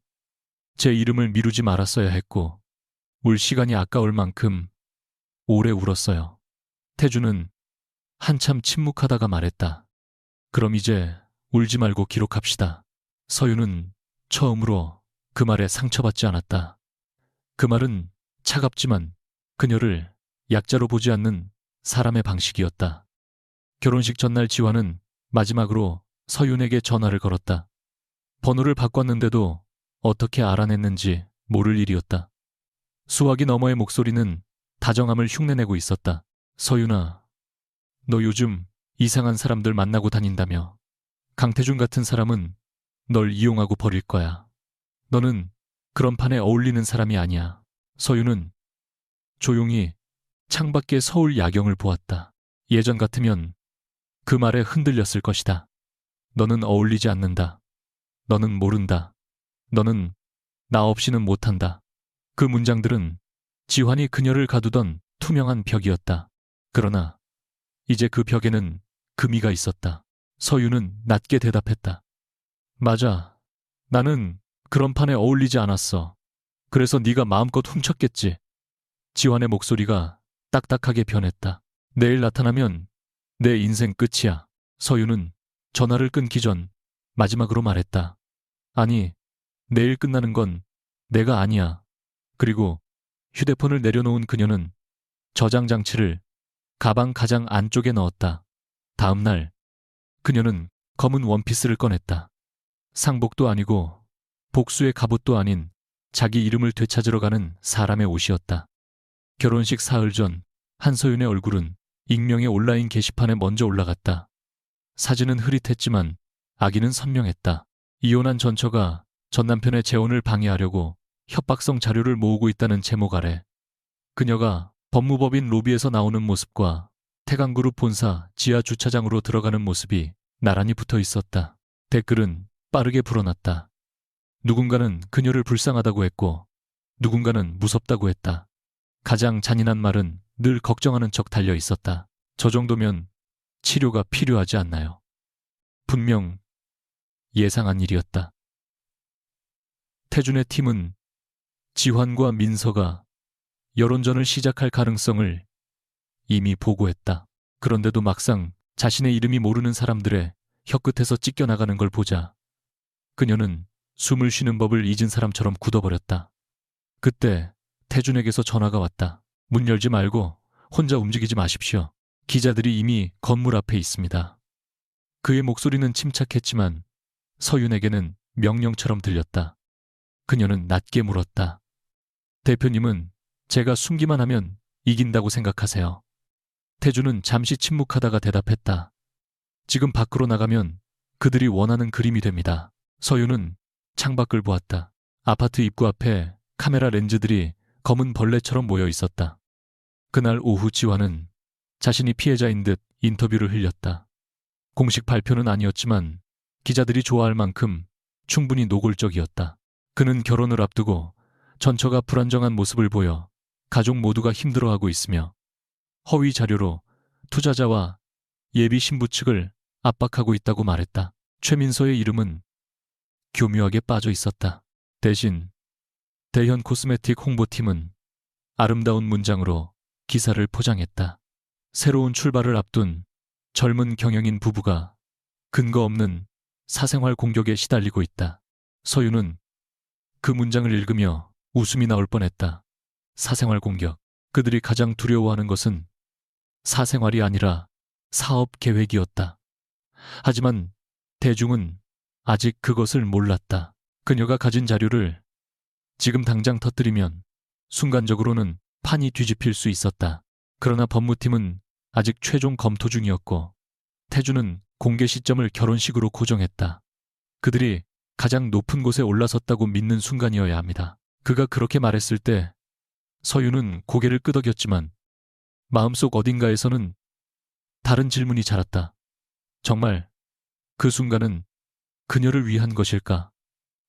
제 이름을 미루지 말았어야 했고, 울 시간이 아까울 만큼 오래 울었어요. 태준은 한참 침묵하다가 말했다. 그럼 이제 울지 말고 기록합시다. 서윤은 처음으로 그 말에 상처받지 않았다. 그 말은 차갑지만 그녀를 약자로 보지 않는 사람의 방식이었다. 결혼식 전날 지환은 마지막으로 서윤에게 전화를 걸었다. 번호를 바꿨는데도 어떻게 알아냈는지 모를 일이었다. 수화기 너머의 목소리는 다정함을 흉내내고 있었다. 서윤아, 너 요즘 이상한 사람들 만나고 다닌다며. 강태준 같은 사람은 널 이용하고 버릴 거야. 너는 그런 판에 어울리는 사람이 아니야. 서윤은 조용히 창밖의 서울 야경을 보았다. 예전 같으면 그 말에 흔들렸을 것이다. 너는 어울리지 않는다. 너는 모른다. 너는 나 없이는 못한다. 그 문장들은 지환이 그녀를 가두던 투명한 벽이었다. 그러나 이제 그 벽에는 금이가 있었다. 서윤은 낮게 대답했다. 맞아. 나는 그런 판에 어울리지 않았어. 그래서 네가 마음껏 훔쳤겠지. 지환의 목소리가 딱딱하게 변했다. 내일 나타나면 내 인생 끝이야. 서윤은 전화를 끊기 전 마지막으로 말했다. 아니, 내일 끝나는 건 내가 아니야. 그리고 휴대폰을 내려놓은 그녀는 저장 장치를 가방 가장 안쪽에 넣었다. 다음 날 그녀는 검은 원피스를 꺼냈다. 상복도 아니고 복수의 갑옷도 아닌 자기 이름을 되찾으러 가는 사람의 옷이었다. 결혼식 사흘 전 한서윤의 얼굴은 익명의 온라인 게시판에 먼저 올라갔다. 사진은 흐릿했지만 아기는 선명했다. 이혼한 전처가 전 남편의 재혼을 방해하려고 협박성 자료를 모으고 있다는 제목 아래 그녀가 법무법인 로비에서 나오는 모습과 태강그룹 본사 지하 주차장으로 들어가는 모습이 나란히 붙어 있었다. 댓글은 빠르게 불어났다. 누군가는 그녀를 불쌍하다고 했고 누군가는 무섭다고 했다. 가장 잔인한 말은 늘 걱정하는 척 달려 있었다. 저 정도면 치료가 필요하지 않나요? 분명 예상한 일이었다. 태준의 팀은 지환과 민서가 여론전을 시작할 가능성을 이미 보고했다. 그런데도 막상 자신의 이름이 모르는 사람들의 혀끝에서 찢겨나가는 걸 보자 그녀는 숨을 쉬는 법을 잊은 사람처럼 굳어버렸다. 그때 태준에게서 전화가 왔다. 문 열지 말고 혼자 움직이지 마십시오. 기자들이 이미 건물 앞에 있습니다. 그의 목소리는 침착했지만 서윤에게는 명령처럼 들렸다. 그녀는 낮게 물었다. 대표님은 제가 숨기만 하면 이긴다고 생각하세요. 태준은 잠시 침묵하다가 대답했다. 지금 밖으로 나가면 그들이 원하는 그림이 됩니다. 서윤은 창밖을 보았다. 아파트 입구 앞에 카메라 렌즈들이 검은 벌레처럼 모여 있었다. 그날 오후 지환은 자신이 피해자인 듯 인터뷰를 흘렸다. 공식 발표는 아니었지만 기자들이 좋아할 만큼 충분히 노골적이었다. 그는 결혼을 앞두고 전처가 불안정한 모습을 보여 가족 모두가 힘들어하고 있으며 허위 자료로 투자자와 예비 신부 측을 압박하고 있다고 말했다. 최민서의 이름은 교묘하게 빠져 있었다. 대신 대현 코스메틱 홍보팀은 아름다운 문장으로 기사를 포장했다. 새로운 출발을 앞둔 젊은 경영인 부부가 근거 없는 사생활 공격에 시달리고 있다. 서윤은 그 문장을 읽으며 웃음이 나올 뻔했다. 사생활 공격. 그들이 가장 두려워하는 것은 사생활이 아니라 사업 계획이었다. 하지만 대중은 아직 그것을 몰랐다. 그녀가 가진 자료를 지금 당장 터뜨리면 순간적으로는 판이 뒤집힐 수 있었다. 그러나 법무팀은 아직 최종 검토 중이었고 태주는 공개 시점을 결혼식으로 고정했다. 그들이 가장 높은 곳에 올라섰다고 믿는 순간이어야 합니다. 그가 그렇게 말했을 때 서윤은 고개를 끄덕였지만 마음속 어딘가에서는 다른 질문이 자랐다. 정말 그 순간은 그녀를 위한 것일까?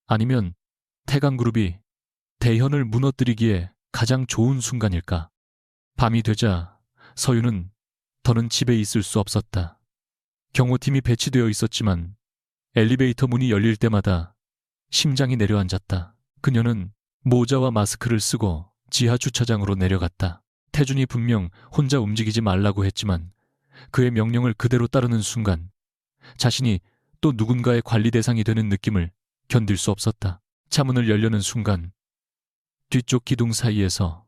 아니면 태강그룹이 대현을 무너뜨리기에 가장 좋은 순간일까? 밤이 되자 서윤은 더는 집에 있을 수 없었다. 경호팀이 배치되어 있었지만 엘리베이터 문이 열릴 때마다 심장이 내려앉았다. 그녀는 모자와 마스크를 쓰고 지하 주차장으로 내려갔다. 태준이 분명 혼자 움직이지 말라고 했지만 그의 명령을 그대로 따르는 순간 자신이 또 누군가의 관리 대상이 되는 느낌을 견딜 수 없었다. 차문을 열려는 순간 뒤쪽 기둥 사이에서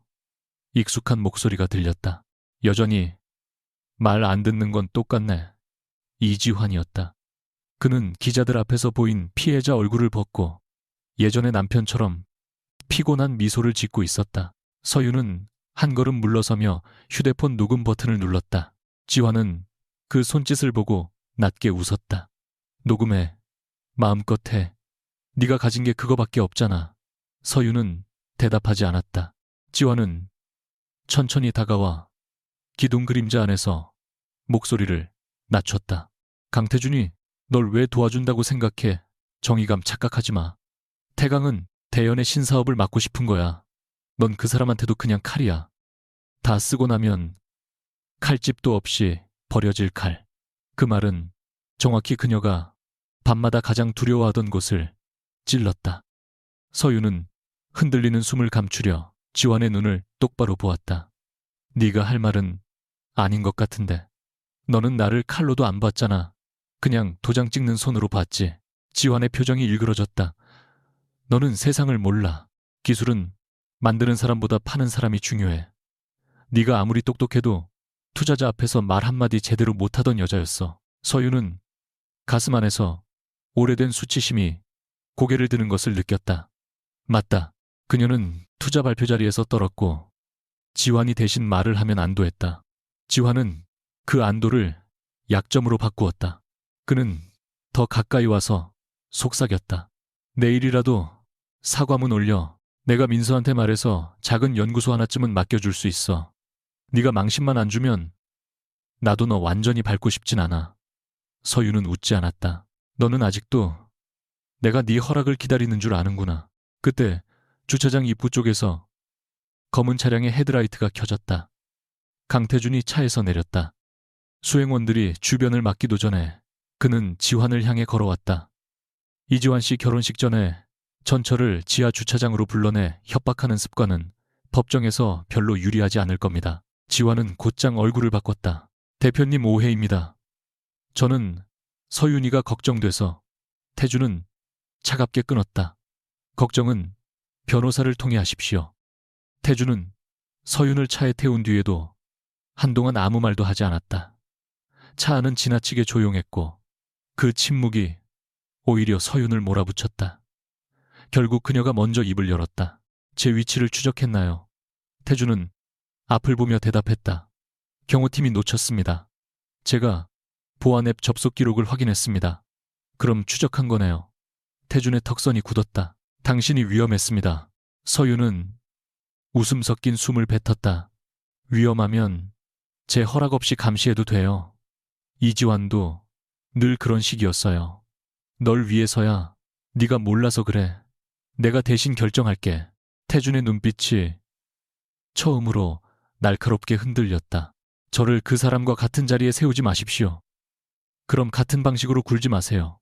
익숙한 목소리가 들렸다. 여전히 말 안 듣는 건 똑같네. 이지환이었다. 그는 기자들 앞에서 보인 피해자 얼굴을 벗고 예전의 남편처럼 피곤한 미소를 짓고 있었다. 서윤은 한 걸음 물러서며 휴대폰 녹음 버튼을 눌렀다. 지환은 그 손짓을 보고 낮게 웃었다. 녹음해. 마음껏 해. 네가 가진 게 그거밖에 없잖아. 서윤은 대답하지 않았다. 지환은 천천히 다가와 기둥 그림자 안에서 목소리를 낮췄다. 강태준이 널 왜 도와준다고 생각해? 정의감 착각하지 마. 태강은 대연의 신사업을 맡고 싶은 거야. 넌 그 사람한테도 그냥 칼이야. 다 쓰고 나면 칼집도 없이 버려질 칼. 그 말은 정확히 그녀가 밤마다 가장 두려워하던 곳을 찔렀다. 서윤은 흔들리는 숨을 감추려 지환의 눈을 똑바로 보았다. 네가 할 말은 아닌 것 같은데. 너는 나를 칼로도 안 봤잖아. 그냥 도장 찍는 손으로 봤지. 지환의 표정이 일그러졌다. 너는 세상을 몰라. 기술은 만드는 사람보다 파는 사람이 중요해. 네가 아무리 똑똑해도 투자자 앞에서 말 한마디 제대로 못하던 여자였어. 서윤은 가슴 안에서 오래된 수치심이 고개를 드는 것을 느꼈다. 맞다. 그녀는 투자 발표 자리에서 떨었고 지환이 대신 말을 하면 안도했다. 지환은 그 안도를 약점으로 바꾸었다. 그는 더 가까이 와서 속삭였다. 내일이라도 사과문 올려. 내가 민서한테 말해서 작은 연구소 하나쯤은 맡겨줄 수 있어. 네가 망신만 안 주면 나도 너 완전히 밟고 싶진 않아. 서윤은 웃지 않았다. 너는 아직도 내가 네 허락을 기다리는 줄 아는구나. 그때 주차장 입구 쪽에서 검은 차량의 헤드라이트가 켜졌다. 강태준이 차에서 내렸다. 수행원들이 주변을 막기도 전에 그는 지환을 향해 걸어왔다. 이지환 씨 결혼식 전에 전철을 지하 주차장으로 불러내 협박하는 습관은 법정에서 별로 유리하지 않을 겁니다. 지환은 곧장 얼굴을 바꿨다. 대표님 오해입니다. 저는 서윤이가 걱정돼서. 태준은 차갑게 끊었다. 걱정은 변호사를 통해 하십시오. 태준은 서윤을 차에 태운 뒤에도 한동안 아무 말도 하지 않았다. 차 안은 지나치게 조용했고 그 침묵이 오히려 서윤을 몰아붙였다. 결국 그녀가 먼저 입을 열었다. 제 위치를 추적했나요? 태준은 앞을 보며 대답했다. 경호팀이 놓쳤습니다. 제가 보안 앱 접속 기록을 확인했습니다. 그럼 추적한 거네요. 태준의 턱선이 굳었다. 당신이 위험했습니다. 서윤은 웃음 섞인 숨을 뱉었다. 위험하면 제 허락 없이 감시해도 돼요. 이지환도 늘 그런 식이었어요. 널 위해서야. 네가 몰라서 그래. 내가 대신 결정할게. 태준의 눈빛이 처음으로 날카롭게 흔들렸다. 저를 그 사람과 같은 자리에 세우지 마십시오. 그럼 같은 방식으로 굴지 마세요.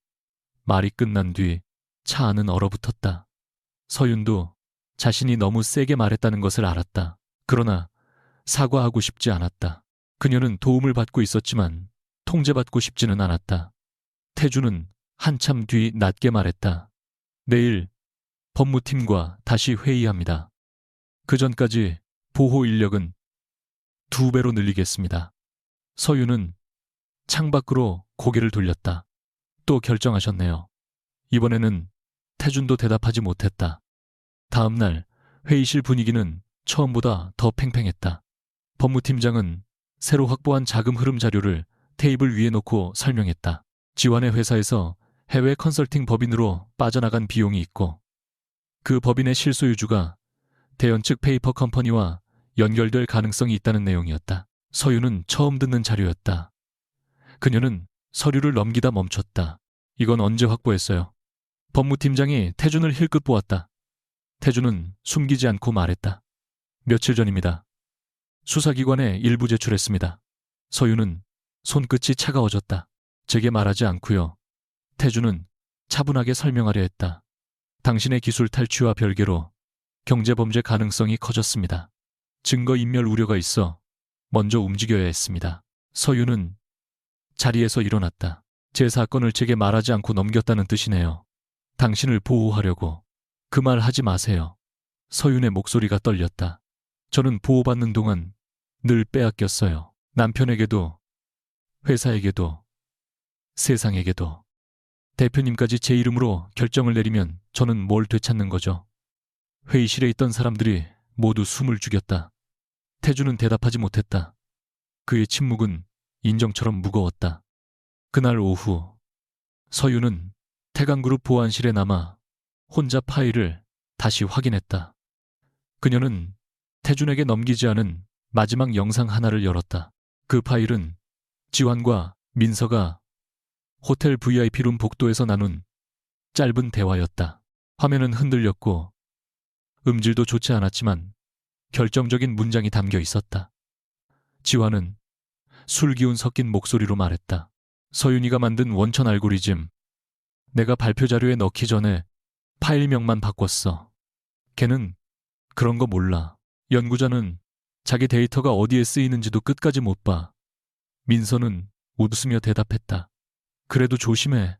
말이 끝난 뒤 차 안은 얼어붙었다. 서윤도 자신이 너무 세게 말했다는 것을 알았다. 그러나 사과하고 싶지 않았다. 그녀는 도움을 받고 있었지만 통제받고 싶지는 않았다. 태준은 한참 뒤 낮게 말했다. 내일 법무팀과 다시 회의합니다. 그 전까지 보호 인력은 2배로 늘리겠습니다. 서윤은 창밖으로 고개를 돌렸다. 또 결정하셨네요. 이번에는 태준도 대답하지 못했다. 다음 날 회의실 분위기는 처음보다 더 팽팽했다. 법무팀장은 새로 확보한 자금 흐름 자료를 테이블 위에 놓고 설명했다. 지환의 회사에서 해외 컨설팅 법인으로 빠져나간 비용이 있고 그 법인의 실소유주가 대연 측 페이퍼 컴퍼니와 연결될 가능성이 있다는 내용이었다. 서유는 처음 듣는 자료였다. 그녀는 서류를 넘기다 멈췄다. 이건 언제 확보했어요? 법무팀장이 태준을 힐끗 보았다. 태준은 숨기지 않고 말했다. 며칠 전입니다. 수사기관에 일부 제출했습니다. 서유는 손끝이 차가워졌다. 제게 말하지 않고요. 태준은 차분하게 설명하려 했다. 당신의 기술 탈취와 별개로 경제범죄 가능성이 커졌습니다. 증거인멸 우려가 있어 먼저 움직여야 했습니다. 서유는 자리에서 일어났다. 제 사건을 제게 말하지 않고 넘겼다는 뜻이네요. 당신을 보호하려고. 그 말 하지 마세요. 서윤의 목소리가 떨렸다. 저는 보호받는 동안 늘 빼앗겼어요. 남편에게도, 회사에게도, 세상에게도. 대표님까지 제 이름으로 결정을 내리면 저는 뭘 되찾는 거죠? 회의실에 있던 사람들이 모두 숨을 죽였다. 태주는 대답하지 못했다. 그의 침묵은 인정처럼 무거웠다. 그날 오후 서유는 태강그룹 보안실에 남아 혼자 파일을 다시 확인했다. 그녀는 태준에게 넘기지 않은 마지막 영상 하나를 열었다. 그 파일은 지환과 민서가 호텔 VIP룸 복도에서 나눈 짧은 대화였다. 화면은 흔들렸고 음질도 좋지 않았지만 결정적인 문장이 담겨 있었다. 지환은 술기운 섞인 목소리로 말했다. 서윤이가 만든 원천 알고리즘. 내가 발표 자료에 넣기 전에 파일명만 바꿨어. 걔는 그런 거 몰라. 연구자는 자기 데이터가 어디에 쓰이는지도 끝까지 못 봐. 민서는 웃으며 대답했다. 그래도 조심해.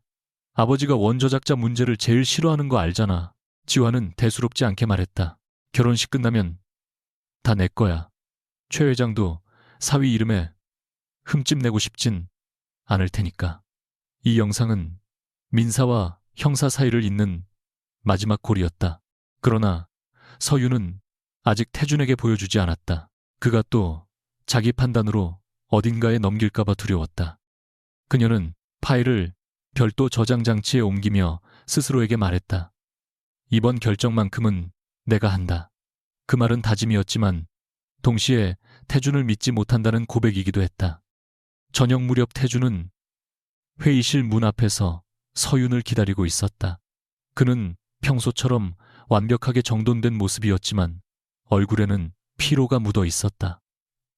아버지가 원저작자 문제를 제일 싫어하는 거 알잖아. 지환은 대수롭지 않게 말했다. 결혼식 끝나면 다 내 거야. 최 회장도 사위 이름에 흠집 내고 싶진 않을 테니까. 이 영상은 민사와 형사 사이를 잇는 마지막 골이었다. 그러나 서유는 아직 태준에게 보여주지 않았다. 그가 또 자기 판단으로 어딘가에 넘길까봐 두려웠다. 그녀는 파일을 별도 저장 장치에 옮기며 스스로에게 말했다. 이번 결정만큼은 내가 한다. 그 말은 다짐이었지만 동시에 태준을 믿지 못한다는 고백이기도 했다. 저녁 무렵 태준은 회의실 문 앞에서 서윤을 기다리고 있었다. 그는 평소처럼 완벽하게 정돈된 모습이었지만 얼굴에는 피로가 묻어 있었다.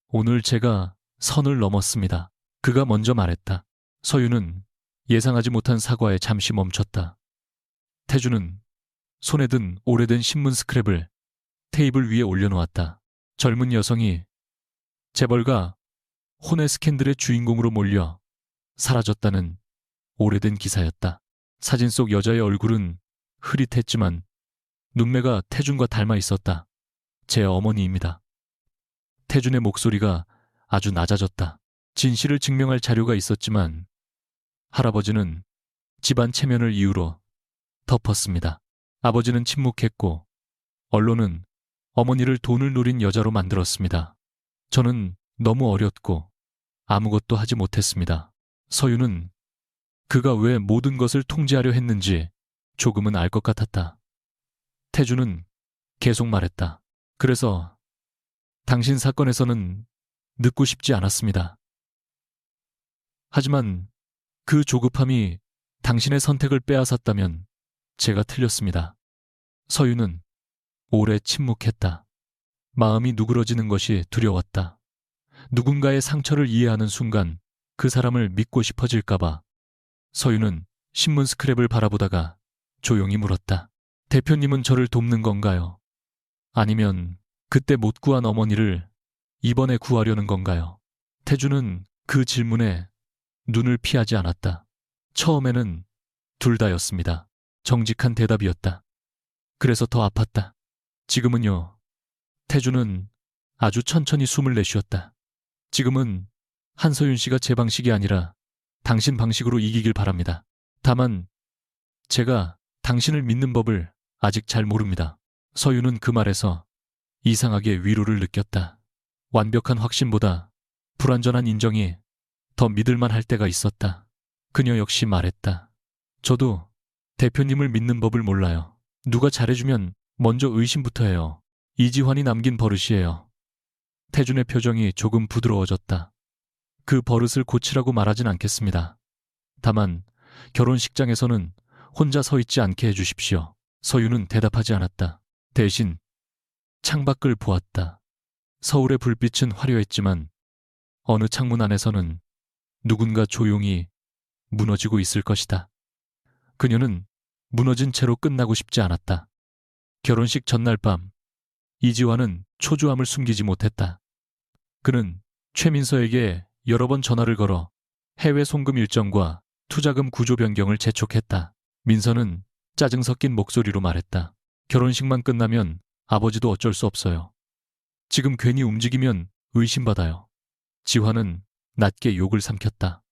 오늘 제가 선을 넘었습니다. 그가 먼저 말했다. 서윤은 예상하지 못한 사과에 잠시 멈췄다. 태준은 손에 든 오래된 신문 스크랩을 테이블 위에 올려놓았다. 젊은 여성이 재벌가 혼외 스캔들의 주인공으로 몰려 사라졌다는 오래된 기사였다. 사진 속 여자의 얼굴은 흐릿했지만 눈매가 태준과 닮아 있었다. 제 어머니입니다. 태준의 목소리가 아주 낮아졌다. 진실을 증명할 자료가 있었지만 할아버지는 집안 체면을 이유로 덮었습니다. 아버지는 침묵했고 언론은 어머니를 돈을 노린 여자로 만들었습니다. 저는 너무 어렸고 아무것도 하지 못했습니다. 서유는 그가 왜 모든 것을 통제하려 했는지 조금은 알 것 같았다. 태준은 계속 말했다. 그래서 당신 사건에서는 늦고 싶지 않았습니다. 하지만 그 조급함이 당신의 선택을 빼앗았다면 제가 틀렸습니다. 서유는 오래 침묵했다. 마음이 누그러지는 것이 두려웠다. 누군가의 상처를 이해하는 순간 그 사람을 믿고 싶어질까봐. 서유는 신문 스크랩을 바라보다가 조용히 물었다. 대표님은 저를 돕는 건가요? 아니면 그때 못 구한 어머니를 이번에 구하려는 건가요? 태준은 그 질문에 눈을 피하지 않았다. 처음에는 둘 다였습니다. 정직한 대답이었다. 그래서 더 아팠다. 지금은요. 태준은 아주 천천히 숨을 내쉬었다. 지금은 한서윤 씨가 제 방식이 아니라 당신 방식으로 이기길 바랍니다. 다만 제가 당신을 믿는 법을 아직 잘 모릅니다. 서유는 그 말에서 이상하게 위로를 느꼈다. 완벽한 확신보다 불완전한 인정이 더 믿을만 할 때가 있었다. 그녀 역시 말했다. 저도 대표님을 믿는 법을 몰라요. 누가 잘해주면 먼저 의심부터 해요. 이지환이 남긴 버릇이에요. 태준의 표정이 조금 부드러워졌다. 그 버릇을 고치라고 말하진 않겠습니다. 다만 결혼식장에서는 혼자 서 있지 않게 해주십시오. 서유는 대답하지 않았다. 대신 창밖을 보았다. 서울의 불빛은 화려했지만 어느 창문 안에서는 누군가 조용히 무너지고 있을 것이다. 그녀는 무너진 채로 끝나고 싶지 않았다. 결혼식 전날 밤, 이지환은 초조함을 숨기지 못했다. 그는 최민서에게 여러 번 전화를 걸어 해외 송금 일정과 투자금 구조 변경을 재촉했다. 민서는 짜증 섞인 목소리로 말했다. 결혼식만 끝나면 아버지도 어쩔 수 없어요. 지금 괜히 움직이면 의심받아요. 지환은 낮게 욕을 삼켰다.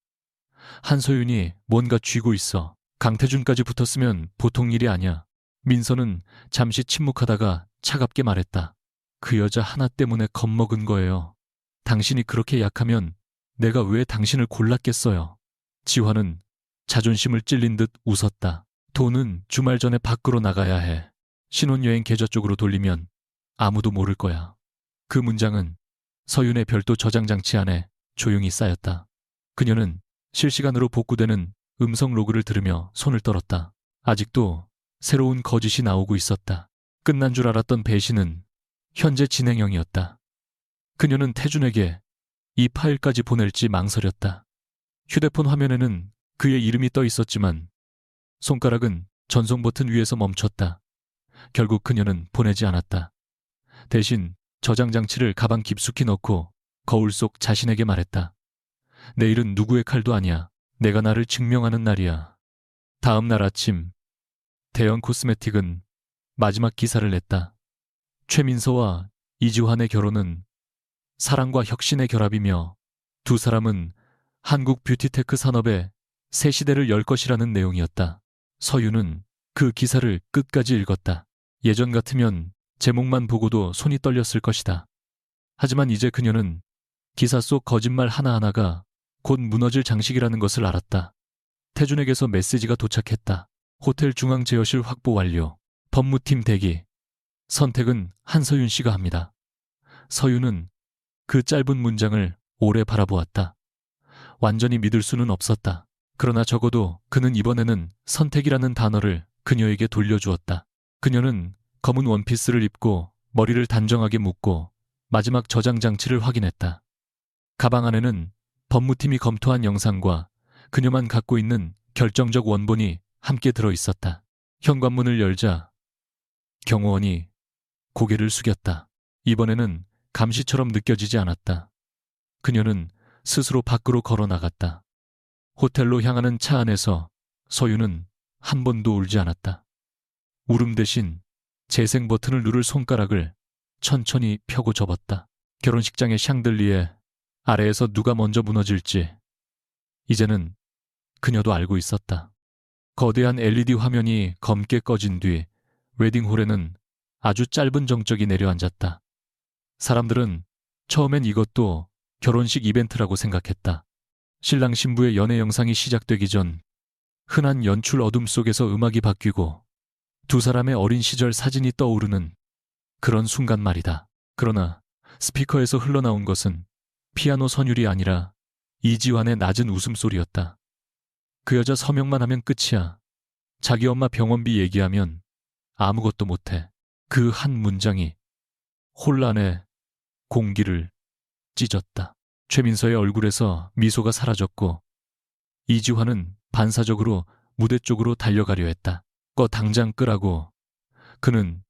한소윤이 뭔가 쥐고 있어. 강태준까지 붙었으면 보통 일이 아니야. 민서는 잠시 침묵하다가 차갑게 말했다. 그 여자 하나 때문에 겁먹은 거예요. 당신이 그렇게 약하면 내가 왜 당신을 골랐겠어요. 지환은 자존심을 찔린 듯 웃었다. 돈은 주말 전에 밖으로 나가야 해. 신혼여행 계좌 쪽으로 돌리면 아무도 모를 거야. 그 문장은 서윤의 별도 저장장치 안에 조용히 쌓였다. 그녀는 실시간으로 복구되는 음성 로그를 들으며 손을 떨었다. 아직도 새로운 거짓이 나오고 있었다. 끝난 줄 알았던 배신은 현재 진행형이었다. 그녀는 태준에게 이 파일까지 보낼지 망설였다. 휴대폰 화면에는 그의 이름이 떠 있었지만 손가락은 전송 버튼 위에서 멈췄다. 결국 그녀는 보내지 않았다. 대신 저장 장치를 가방 깊숙이 넣고 거울 속 자신에게 말했다. 내일은 누구의 칼도 아니야. 내가 나를 증명하는 날이야. 다음 날 아침 대형 코스메틱은 마지막 기사를 냈다. 최민서와 이지환의 결혼은 사랑과 혁신의 결합이며 두 사람은 한국 뷰티테크 산업의 새 시대를 열 것이라는 내용이었다. 서유는 그 기사를 끝까지 읽었다. 예전 같으면 제목만 보고도 손이 떨렸을 것이다. 하지만 이제 그녀는 기사 속 거짓말 하나하나가 곧 무너질 장식이라는 것을 알았다. 태준에게서 메시지가 도착했다. 호텔 중앙 제어실 확보 완료. 법무팀 대기. 선택은 한서윤 씨가 합니다. 서윤은 그 짧은 문장을 오래 바라보았다. 완전히 믿을 수는 없었다. 그러나 적어도 그는 이번에는 선택이라는 단어를 그녀에게 돌려주었다. 그녀는 검은 원피스를 입고 머리를 단정하게 묶고 마지막 저장 장치를 확인했다. 가방 안에는 법무팀이 검토한 영상과 그녀만 갖고 있는 결정적 원본이 함께 들어 있었다. 현관문을 열자 경호원이 고개를 숙였다. 이번에는 감시처럼 느껴지지 않았다. 그녀는 스스로 밖으로 걸어 나갔다. 호텔로 향하는 차 안에서 서유는 한 번도 울지 않았다. 울음 대신 재생 버튼을 누를 손가락을 천천히 펴고 접었다. 결혼식장의 샹들리에 아래에서 누가 먼저 무너질지 이제는 그녀도 알고 있었다. 거대한 LED 화면이 검게 꺼진 뒤 웨딩홀에는 아주 짧은 정적이 내려앉았다. 사람들은 처음엔 이것도 결혼식 이벤트라고 생각했다. 신랑 신부의 연애 영상이 시작되기 전 흔한 연출 어둠 속에서 음악이 바뀌고 두 사람의 어린 시절 사진이 떠오르는 그런 순간 말이다. 그러나 스피커에서 흘러나온 것은 피아노 선율이 아니라 이지환의 낮은 웃음소리였다. 그 여자 서명만 하면 끝이야. 자기 엄마 병원비 얘기하면 아무것도 못해. 그 한 문장이 혼란의 공기를 찢었다. 최민서의 얼굴에서 미소가 사라졌고 이지환은 반사적으로 무대 쪽으로 달려가려 했다. 꺼 당장 끄라고. 그는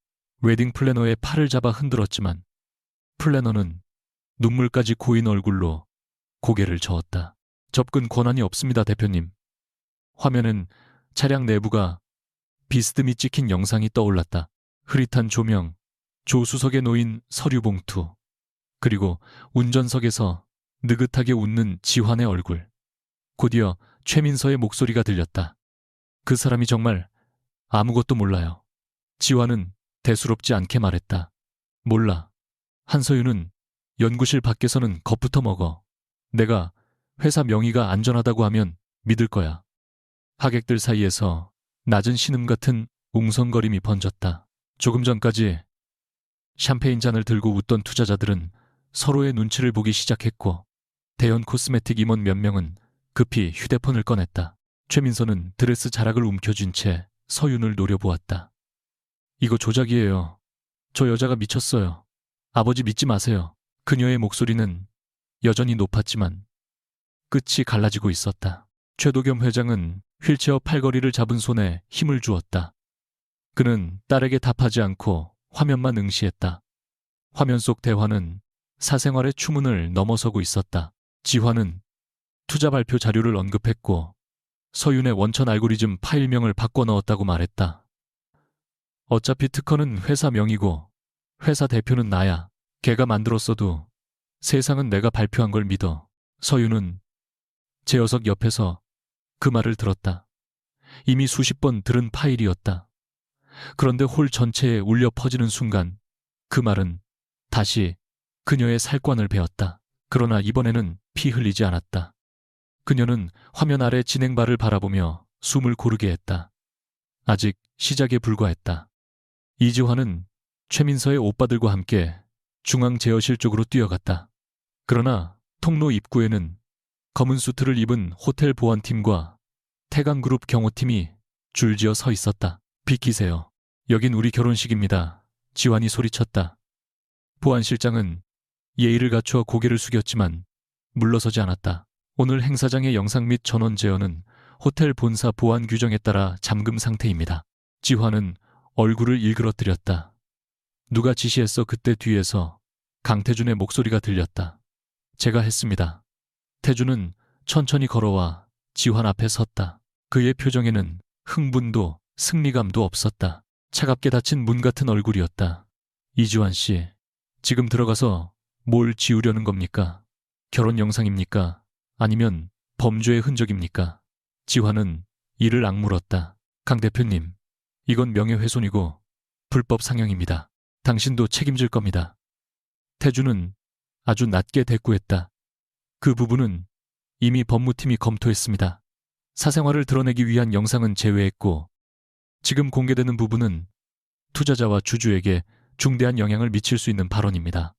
웨딩 플래너의 팔을 잡아 흔들었지만 플래너는 눈물까지 고인 얼굴로 고개를 저었다. 접근 권한이 없습니다, 대표님. 화면엔 차량 내부가 비스듬히 찍힌 영상이 떠올랐다. 흐릿한 조명, 조수석에 놓인 서류 봉투, 그리고 운전석에서 느긋하게 웃는 지환의 얼굴. 곧이어 최민서의 목소리가 들렸다. 그 사람이 정말 아무것도 몰라요. 지화는 대수롭지 않게 말했다. 몰라. 한서윤은 연구실 밖에서는 겁부터 먹어. 내가 회사 명의가 안전하다고 하면 믿을 거야. 하객들 사이에서 낮은 신음 같은 웅성거림이 번졌다. 조금 전까지 샴페인 잔을 들고 웃던 투자자들은 서로의 눈치를 보기 시작했고 대형 코스메틱 임원 몇 명은 급히 휴대폰을 꺼냈다. 최민서는 드레스 자락을 움켜쥔 채 서윤을 노려보았다. 이거 조작이에요. 저 여자가 미쳤어요. 아버지 믿지 마세요. 그녀의 목소리는 여전히 높았지만 끝이 갈라지고 있었다. 최도겸 회장은 휠체어 팔걸이를 잡은 손에 힘을 주었다. 그는 딸에게 답하지 않고 화면만 응시했다. 화면 속 대화는 사생활의 추문을 넘어서고 있었다. 지화는 투자 발표 자료를 언급했고 서윤의 원천 알고리즘 파일명을 바꿔 넣었다고 말했다. 어차피 특허는 회사 명이고 회사 대표는 나야. 걔가 만들었어도 세상은 내가 발표한 걸 믿어. 서윤은 재여석 옆에서 그 말을 들었다. 이미 수십 번 들은 파일이었다. 그런데 홀 전체에 울려 퍼지는 순간 그 말은 다시 그녀의 살관을 베었다. 그러나 이번에는 피 흘리지 않았다. 그녀는 화면 아래 진행바를 바라보며 숨을 고르게 했다. 아직 시작에 불과했다. 이지화는 최민서의 오빠들과 함께 중앙 제어실 쪽으로 뛰어갔다. 그러나 통로 입구에는 검은 수트를 입은 호텔 보안팀과 태강그룹 경호팀이 줄지어 서 있었다. 비키세요. 여긴 우리 결혼식입니다. 지환이 소리쳤다. 보안실장은 예의를 갖추어 고개를 숙였지만 물러서지 않았다. 오늘 행사장의 영상 및 전원 제어는 호텔 본사 보안 규정에 따라 잠금 상태입니다. 지환은 얼굴을 일그러뜨렸다. 누가 지시했어? 그때 뒤에서 강태준의 목소리가 들렸다. 제가 했습니다. 태준은 천천히 걸어와 지환 앞에 섰다. 그의 표정에는 흥분도 승리감도 없었다. 차갑게 닫힌 문 같은 얼굴이었다. 이지환 씨, 지금 들어가서 뭘 지우려는 겁니까? 결혼 영상입니까? 아니면 범죄의 흔적입니까? 지환은 이를 악물었다. 강 대표님, 이건 명예훼손이고 불법 상영입니다. 당신도 책임질 겁니다. 태준은 아주 낮게 대꾸했다. 그 부분은 이미 법무팀이 검토했습니다. 사생활을 드러내기 위한 영상은 제외했고 지금 공개되는 부분은 투자자와 주주에게 중대한 영향을 미칠 수 있는 발언입니다.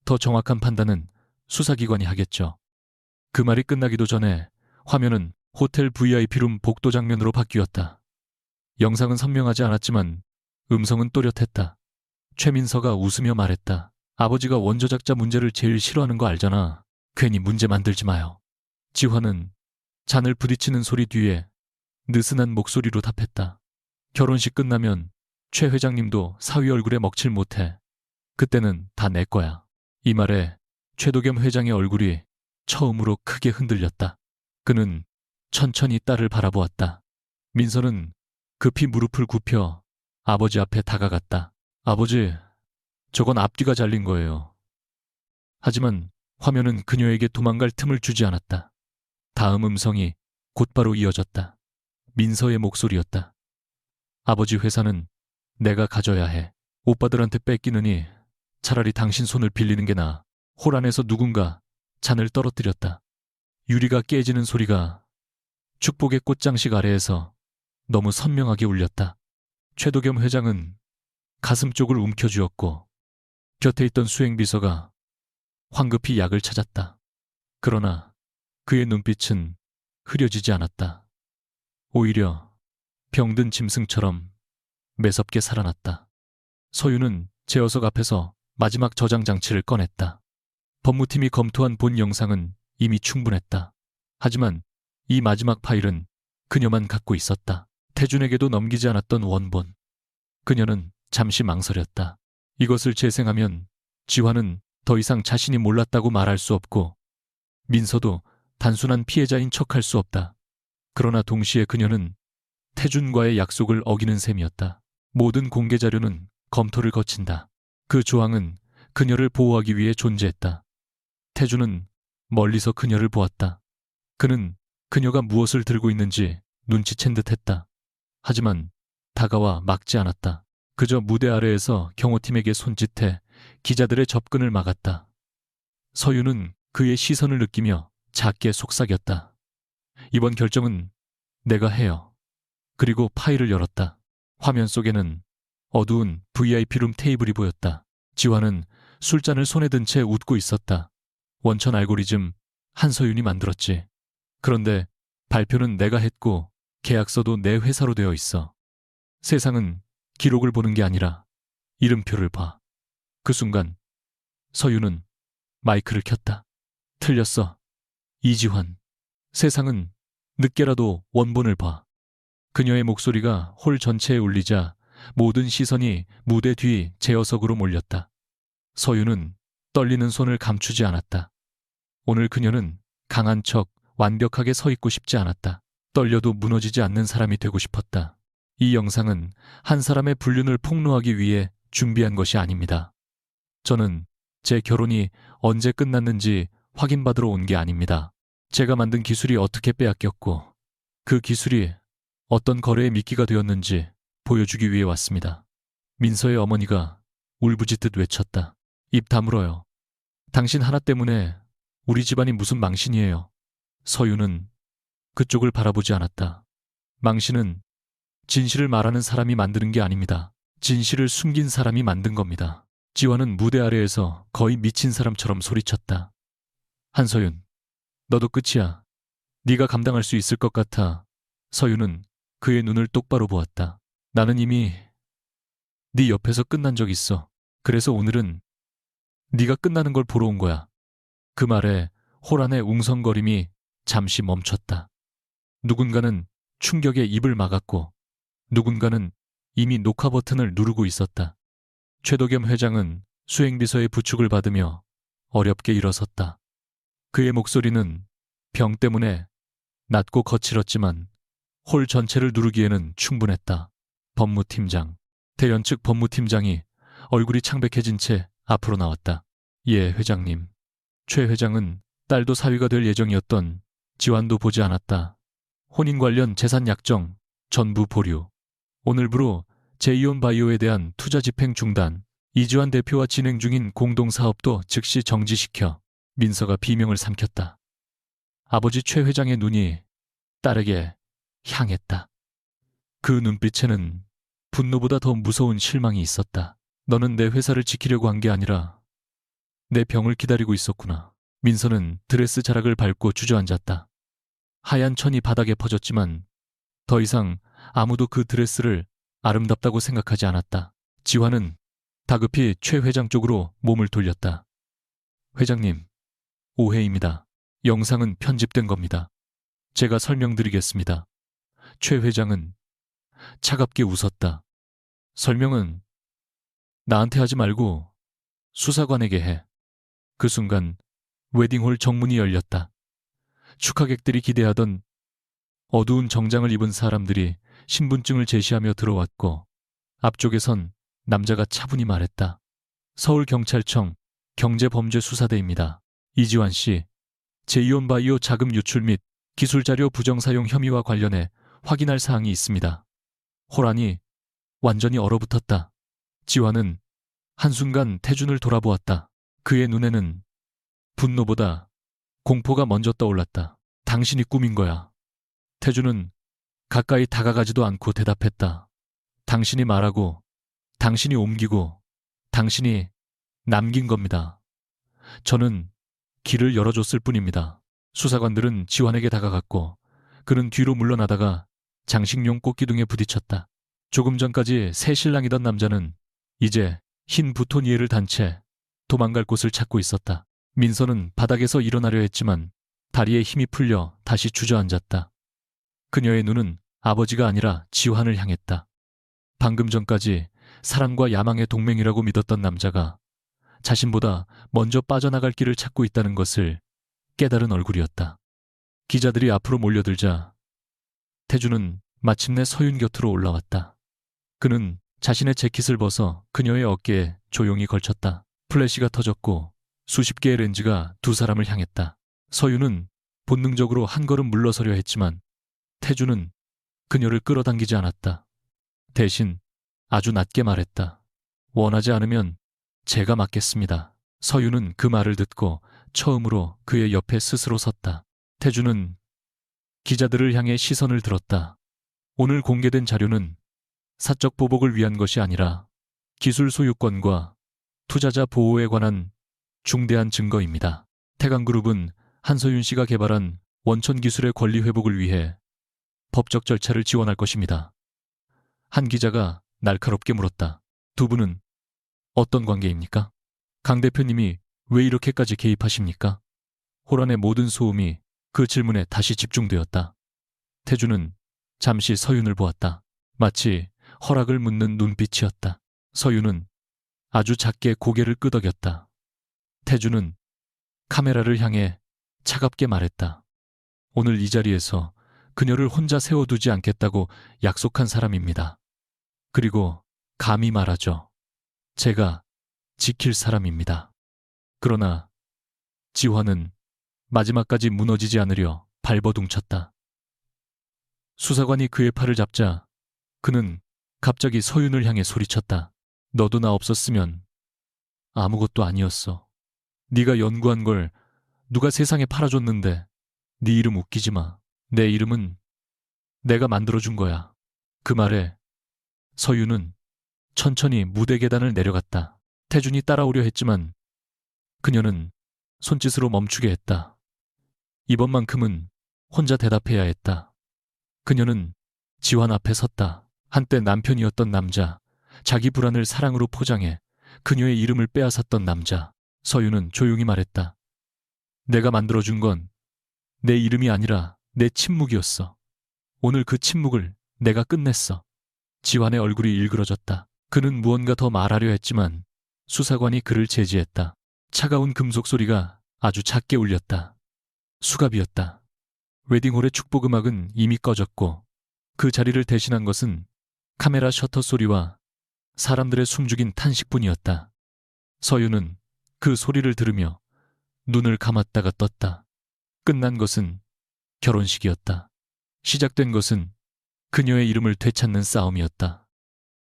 더 정확한 판단은 수사기관이 하겠죠. 그 말이 끝나기도 전에 화면은 호텔 VIP룸 복도 장면으로 바뀌었다. 영상은 선명하지 않았지만 음성은 또렷했다. 최민서가 웃으며 말했다. 아버지가 원조작자 문제를 제일 싫어하는 거 알잖아. 괜히 문제 만들지 마요. 지화는 잔을 부딪히는 소리 뒤에 느슨한 목소리로 답했다. 결혼식 끝나면 최 회장님도 사위 얼굴에 먹칠 못해. 그때는 다 내 거야. 이 말에 최도겸 회장의 얼굴이 처음으로 크게 흔들렸다. 그는 천천히 딸을 바라보았다. 민서는 급히 무릎을 굽혀 아버지 앞에 다가갔다. 아버지, 저건 앞뒤가 잘린 거예요. 하지만 화면은 그녀에게 도망갈 틈을 주지 않았다. 다음 음성이 곧바로 이어졌다. 민서의 목소리였다. 아버지 회사는 내가 가져야 해. 오빠들한테 뺏기느니 차라리 당신 손을 빌리는 게 나아. 홀 안에서 누군가 잔을 떨어뜨렸다. 유리가 깨지는 소리가 축복의 꽃장식 아래에서 너무 선명하게 울렸다. 최도겸 회장은 가슴 쪽을 움켜쥐었고 곁에 있던 수행비서가 황급히 약을 찾았다. 그러나 그의 눈빛은 흐려지지 않았다. 오히려 병든 짐승처럼 매섭게 살아났다. 서윤은 제어석 앞에서 마지막 저장 장치를 꺼냈다. 법무팀이 검토한 본 영상은 이미 충분했다. 하지만 이 마지막 파일은 그녀만 갖고 있었다. 태준에게도 넘기지 않았던 원본. 그녀는 잠시 망설였다. 이것을 재생하면 지화는 더 이상 자신이 몰랐다고 말할 수 없고 민서도 단순한 피해자인 척할 수 없다. 그러나 동시에 그녀는 태준과의 약속을 어기는 셈이었다. 모든 공개 자료는 검토를 거친다. 그 조항은 그녀를 보호하기 위해 존재했다. 태준은 멀리서 그녀를 보았다. 그는 그녀가 무엇을 들고 있는지 눈치챈 듯했다. 하지만 다가와 막지 않았다. 그저 무대 아래에서 경호팀에게 손짓해 기자들의 접근을 막았다. 서윤은 그의 시선을 느끼며 작게 속삭였다. 이번 결정은 내가 해요. 그리고 파일을 열었다. 화면 속에는 어두운 VIP룸 테이블이 보였다. 지환은 술잔을 손에 든 채 웃고 있었다. 원천 알고리즘 한서윤이 만들었지. 그런데 발표는 내가 했고 계약서도 내 회사로 되어 있어. 세상은 기록을 보는 게 아니라 이름표를 봐. 그 순간 서윤은 마이크를 켰다. 틀렸어. 이지환. 세상은 늦게라도 원본을 봐. 그녀의 목소리가 홀 전체에 울리자 모든 시선이 무대 뒤 제어석으로 몰렸다. 서윤은 떨리는 손을 감추지 않았다. 오늘 그녀는 강한 척 완벽하게 서 있고 싶지 않았다. 떨려도 무너지지 않는 사람이 되고 싶었다. 이 영상은 한 사람의 불륜을 폭로하기 위해 준비한 것이 아닙니다. 저는 제 결혼이 언제 끝났는지 확인받으러 온 게 아닙니다. 제가 만든 기술이 어떻게 빼앗겼고 그 기술이 어떤 거래의 미끼가 되었는지 보여주기 위해 왔습니다. 민서의 어머니가 울부짖듯 외쳤다. 입 다물어요. 당신 하나 때문에 우리 집안이 무슨 망신이에요. 서윤은 그쪽을 바라보지 않았다. 망신은 진실을 말하는 사람이 만드는 게 아닙니다. 진실을 숨긴 사람이 만든 겁니다. 지환은 무대 아래에서 거의 미친 사람처럼 소리쳤다. 한서윤, 너도 끝이야. 네가 감당할 수 있을 것 같아. 서윤은 그의 눈을 똑바로 보았다. 나는 이미 네 옆에서 끝난 적 있어. 그래서 오늘은 네가 끝나는 걸 보러 온 거야. 그 말에 호란의 웅성거림이 잠시 멈췄다. 누군가는 충격에 입을 막았고 누군가는 이미 녹화 버튼을 누르고 있었다. 최도겸 회장은 수행비서의 부축을 받으며 어렵게 일어섰다. 그의 목소리는 병 때문에 낮고 거칠었지만 홀 전체를 누르기에는 충분했다. 법무팀장. 대연 측 법무팀장이 얼굴이 창백해진 채 앞으로 나왔다. 예, 회장님. 최 회장은 딸도 사위가 될 예정이었던 지환도 보지 않았다. 혼인 관련 재산 약정 전부 보류. 오늘부로 제이온 바이오에 대한 투자 집행 중단. 이지환 대표와 진행 중인 공동사업도 즉시 정지시켜. 민서가 비명을 삼켰다. 아버지 최 회장의 눈이 딸에게 향했다. 그 눈빛에는 분노보다 더 무서운 실망이 있었다. 너는 내 회사를 지키려고 한 게 아니라 내 병을 기다리고 있었구나. 민서는 드레스 자락을 밟고 주저앉았다. 하얀 천이 바닥에 퍼졌지만 더 이상 아무도 그 드레스를 아름답다고 생각하지 않았다. 지환은 다급히 최 회장 쪽으로 몸을 돌렸다. 회장님, 오해입니다. 영상은 편집된 겁니다. 제가 설명드리겠습니다. 최 회장은 차갑게 웃었다. 설명은 나한테 하지 말고 수사관에게 해. 그 순간 웨딩홀 정문이 열렸다. 축하객들이 기대하던 어두운 정장을 입은 사람들이 신분증을 제시하며 들어왔고 앞쪽에선 남자가 차분히 말했다. 서울경찰청 경제범죄수사대입니다. 이지환 씨, 제이온바이오 자금 유출 및 기술자료 부정사용 혐의와 관련해 확인할 사항이 있습니다. 호란이 완전히 얼어붙었다. 지환은 한순간 태준을 돌아보았다. 그의 눈에는 분노보다 공포가 먼저 떠올랐다. 당신이 꾸민 거야. 태준은 가까이 다가가지도 않고 대답했다. 당신이 말하고, 당신이 옮기고, 당신이 남긴 겁니다. 저는 길을 열어줬을 뿐입니다. 수사관들은 지환에게 다가갔고 그는 뒤로 물러나다가 장식용 꽃기둥에 부딪혔다. 조금 전까지 새 신랑이던 남자는 이제 흰 부토니에를 단 채 도망갈 곳을 찾고 있었다. 민서는 바닥에서 일어나려 했지만 다리에 힘이 풀려 다시 주저앉았다. 그녀의 눈은 아버지가 아니라 지환을 향했다. 방금 전까지 사랑과 야망의 동맹이라고 믿었던 남자가 자신보다 먼저 빠져나갈 길을 찾고 있다는 것을 깨달은 얼굴이었다. 기자들이 앞으로 몰려들자 태주는 마침내 서윤 곁으로 올라왔다. 그는 자신의 재킷을 벗어 그녀의 어깨에 조용히 걸쳤다. 플래시가 터졌고 수십 개의 렌즈가 두 사람을 향했다. 서윤은 본능적으로 한 걸음 물러서려 했지만 태주는 그녀를 끌어당기지 않았다. 대신 아주 낮게 말했다. 원하지 않으면 제가 맡겠습니다. 서유는 그 말을 듣고 처음으로 그의 옆에 스스로 섰다. 태주는 기자들을 향해 시선을 들었다. 오늘 공개된 자료는 사적 보복을 위한 것이 아니라 기술 소유권과 투자자 보호에 관한 중대한 증거입니다. 태강그룹은 한서윤 씨가 개발한 원천 기술의 권리 회복을 위해 법적 절차를 지원할 것입니다. 한 기자가 날카롭게 물었다. 두 분은 어떤 관계입니까? 강 대표님이 왜 이렇게까지 개입하십니까? 호란의 모든 소음이 그 질문에 다시 집중되었다. 태주는 잠시 서윤을 보았다. 마치 허락을 묻는 눈빛이었다. 서윤은 아주 작게 고개를 끄덕였다. 태주는 카메라를 향해 차갑게 말했다. 오늘 이 자리에서 그녀를 혼자 세워두지 않겠다고 약속한 사람입니다. 그리고 감히 말하죠. 제가 지킬 사람입니다. 그러나 지화는 마지막까지 무너지지 않으려 발버둥쳤다. 수사관이 그의 팔을 잡자 그는 갑자기 서윤을 향해 소리쳤다. 너도 나 없었으면 아무것도 아니었어. 네가 연구한 걸 누가 세상에 팔아줬는데 네 이름 웃기지 마. 내 이름은 내가 만들어준 거야. 그 말에 서윤은 천천히 무대 계단을 내려갔다. 태준이 따라오려 했지만 그녀는 손짓으로 멈추게 했다. 이번만큼은 혼자 대답해야 했다. 그녀는 지환 앞에 섰다. 한때 남편이었던 남자, 자기 불안을 사랑으로 포장해 그녀의 이름을 빼앗았던 남자. 서윤은 조용히 말했다. 내가 만들어준 건 내 이름이 아니라 내 침묵이었어. 오늘 그 침묵을 내가 끝냈어. 지환의 얼굴이 일그러졌다. 그는 무언가 더 말하려 했지만 수사관이 그를 제지했다. 차가운 금속 소리가 아주 작게 울렸다. 수갑이었다. 웨딩홀의 축복음악은 이미 꺼졌고 그 자리를 대신한 것은 카메라 셔터 소리와 사람들의 숨죽인 탄식뿐이었다. 서윤은 그 소리를 들으며 눈을 감았다가 떴다. 끝난 것은 결혼식이었다. 시작된 것은 그녀의 이름을 되찾는 싸움이었다.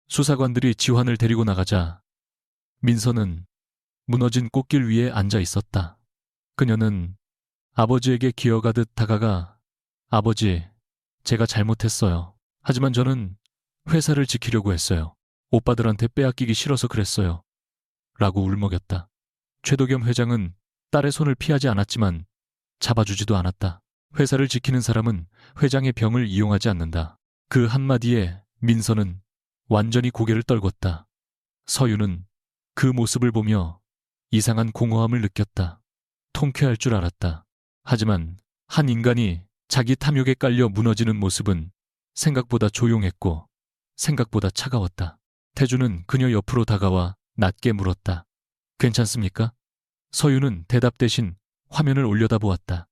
수사관들이 지환을 데리고 나가자 민서는 무너진 꽃길 위에 앉아 있었다. 그녀는 아버지에게 기어가듯 다가가 아버지, 제가 잘못했어요. 하지만 저는 회사를 지키려고 했어요. 오빠들한테 빼앗기기 싫어서 그랬어요. 라고 울먹였다. 최도겸 회장은 딸의 손을 피하지 않았지만 잡아주지도 않았다. 회사를 지키는 사람은 회장의 병을 이용하지 않는다. 그 한마디에 민서는 완전히 고개를 떨궜다. 서유는 그 모습을 보며 이상한 공허함을 느꼈다. 통쾌할 줄 알았다. 하지만 한 인간이 자기 탐욕에 깔려 무너지는 모습은 생각보다 조용했고 생각보다 차가웠다. 태주는 그녀 옆으로 다가와 낮게 물었다. 괜찮습니까? 서유는 대답 대신 화면을 올려다보았다.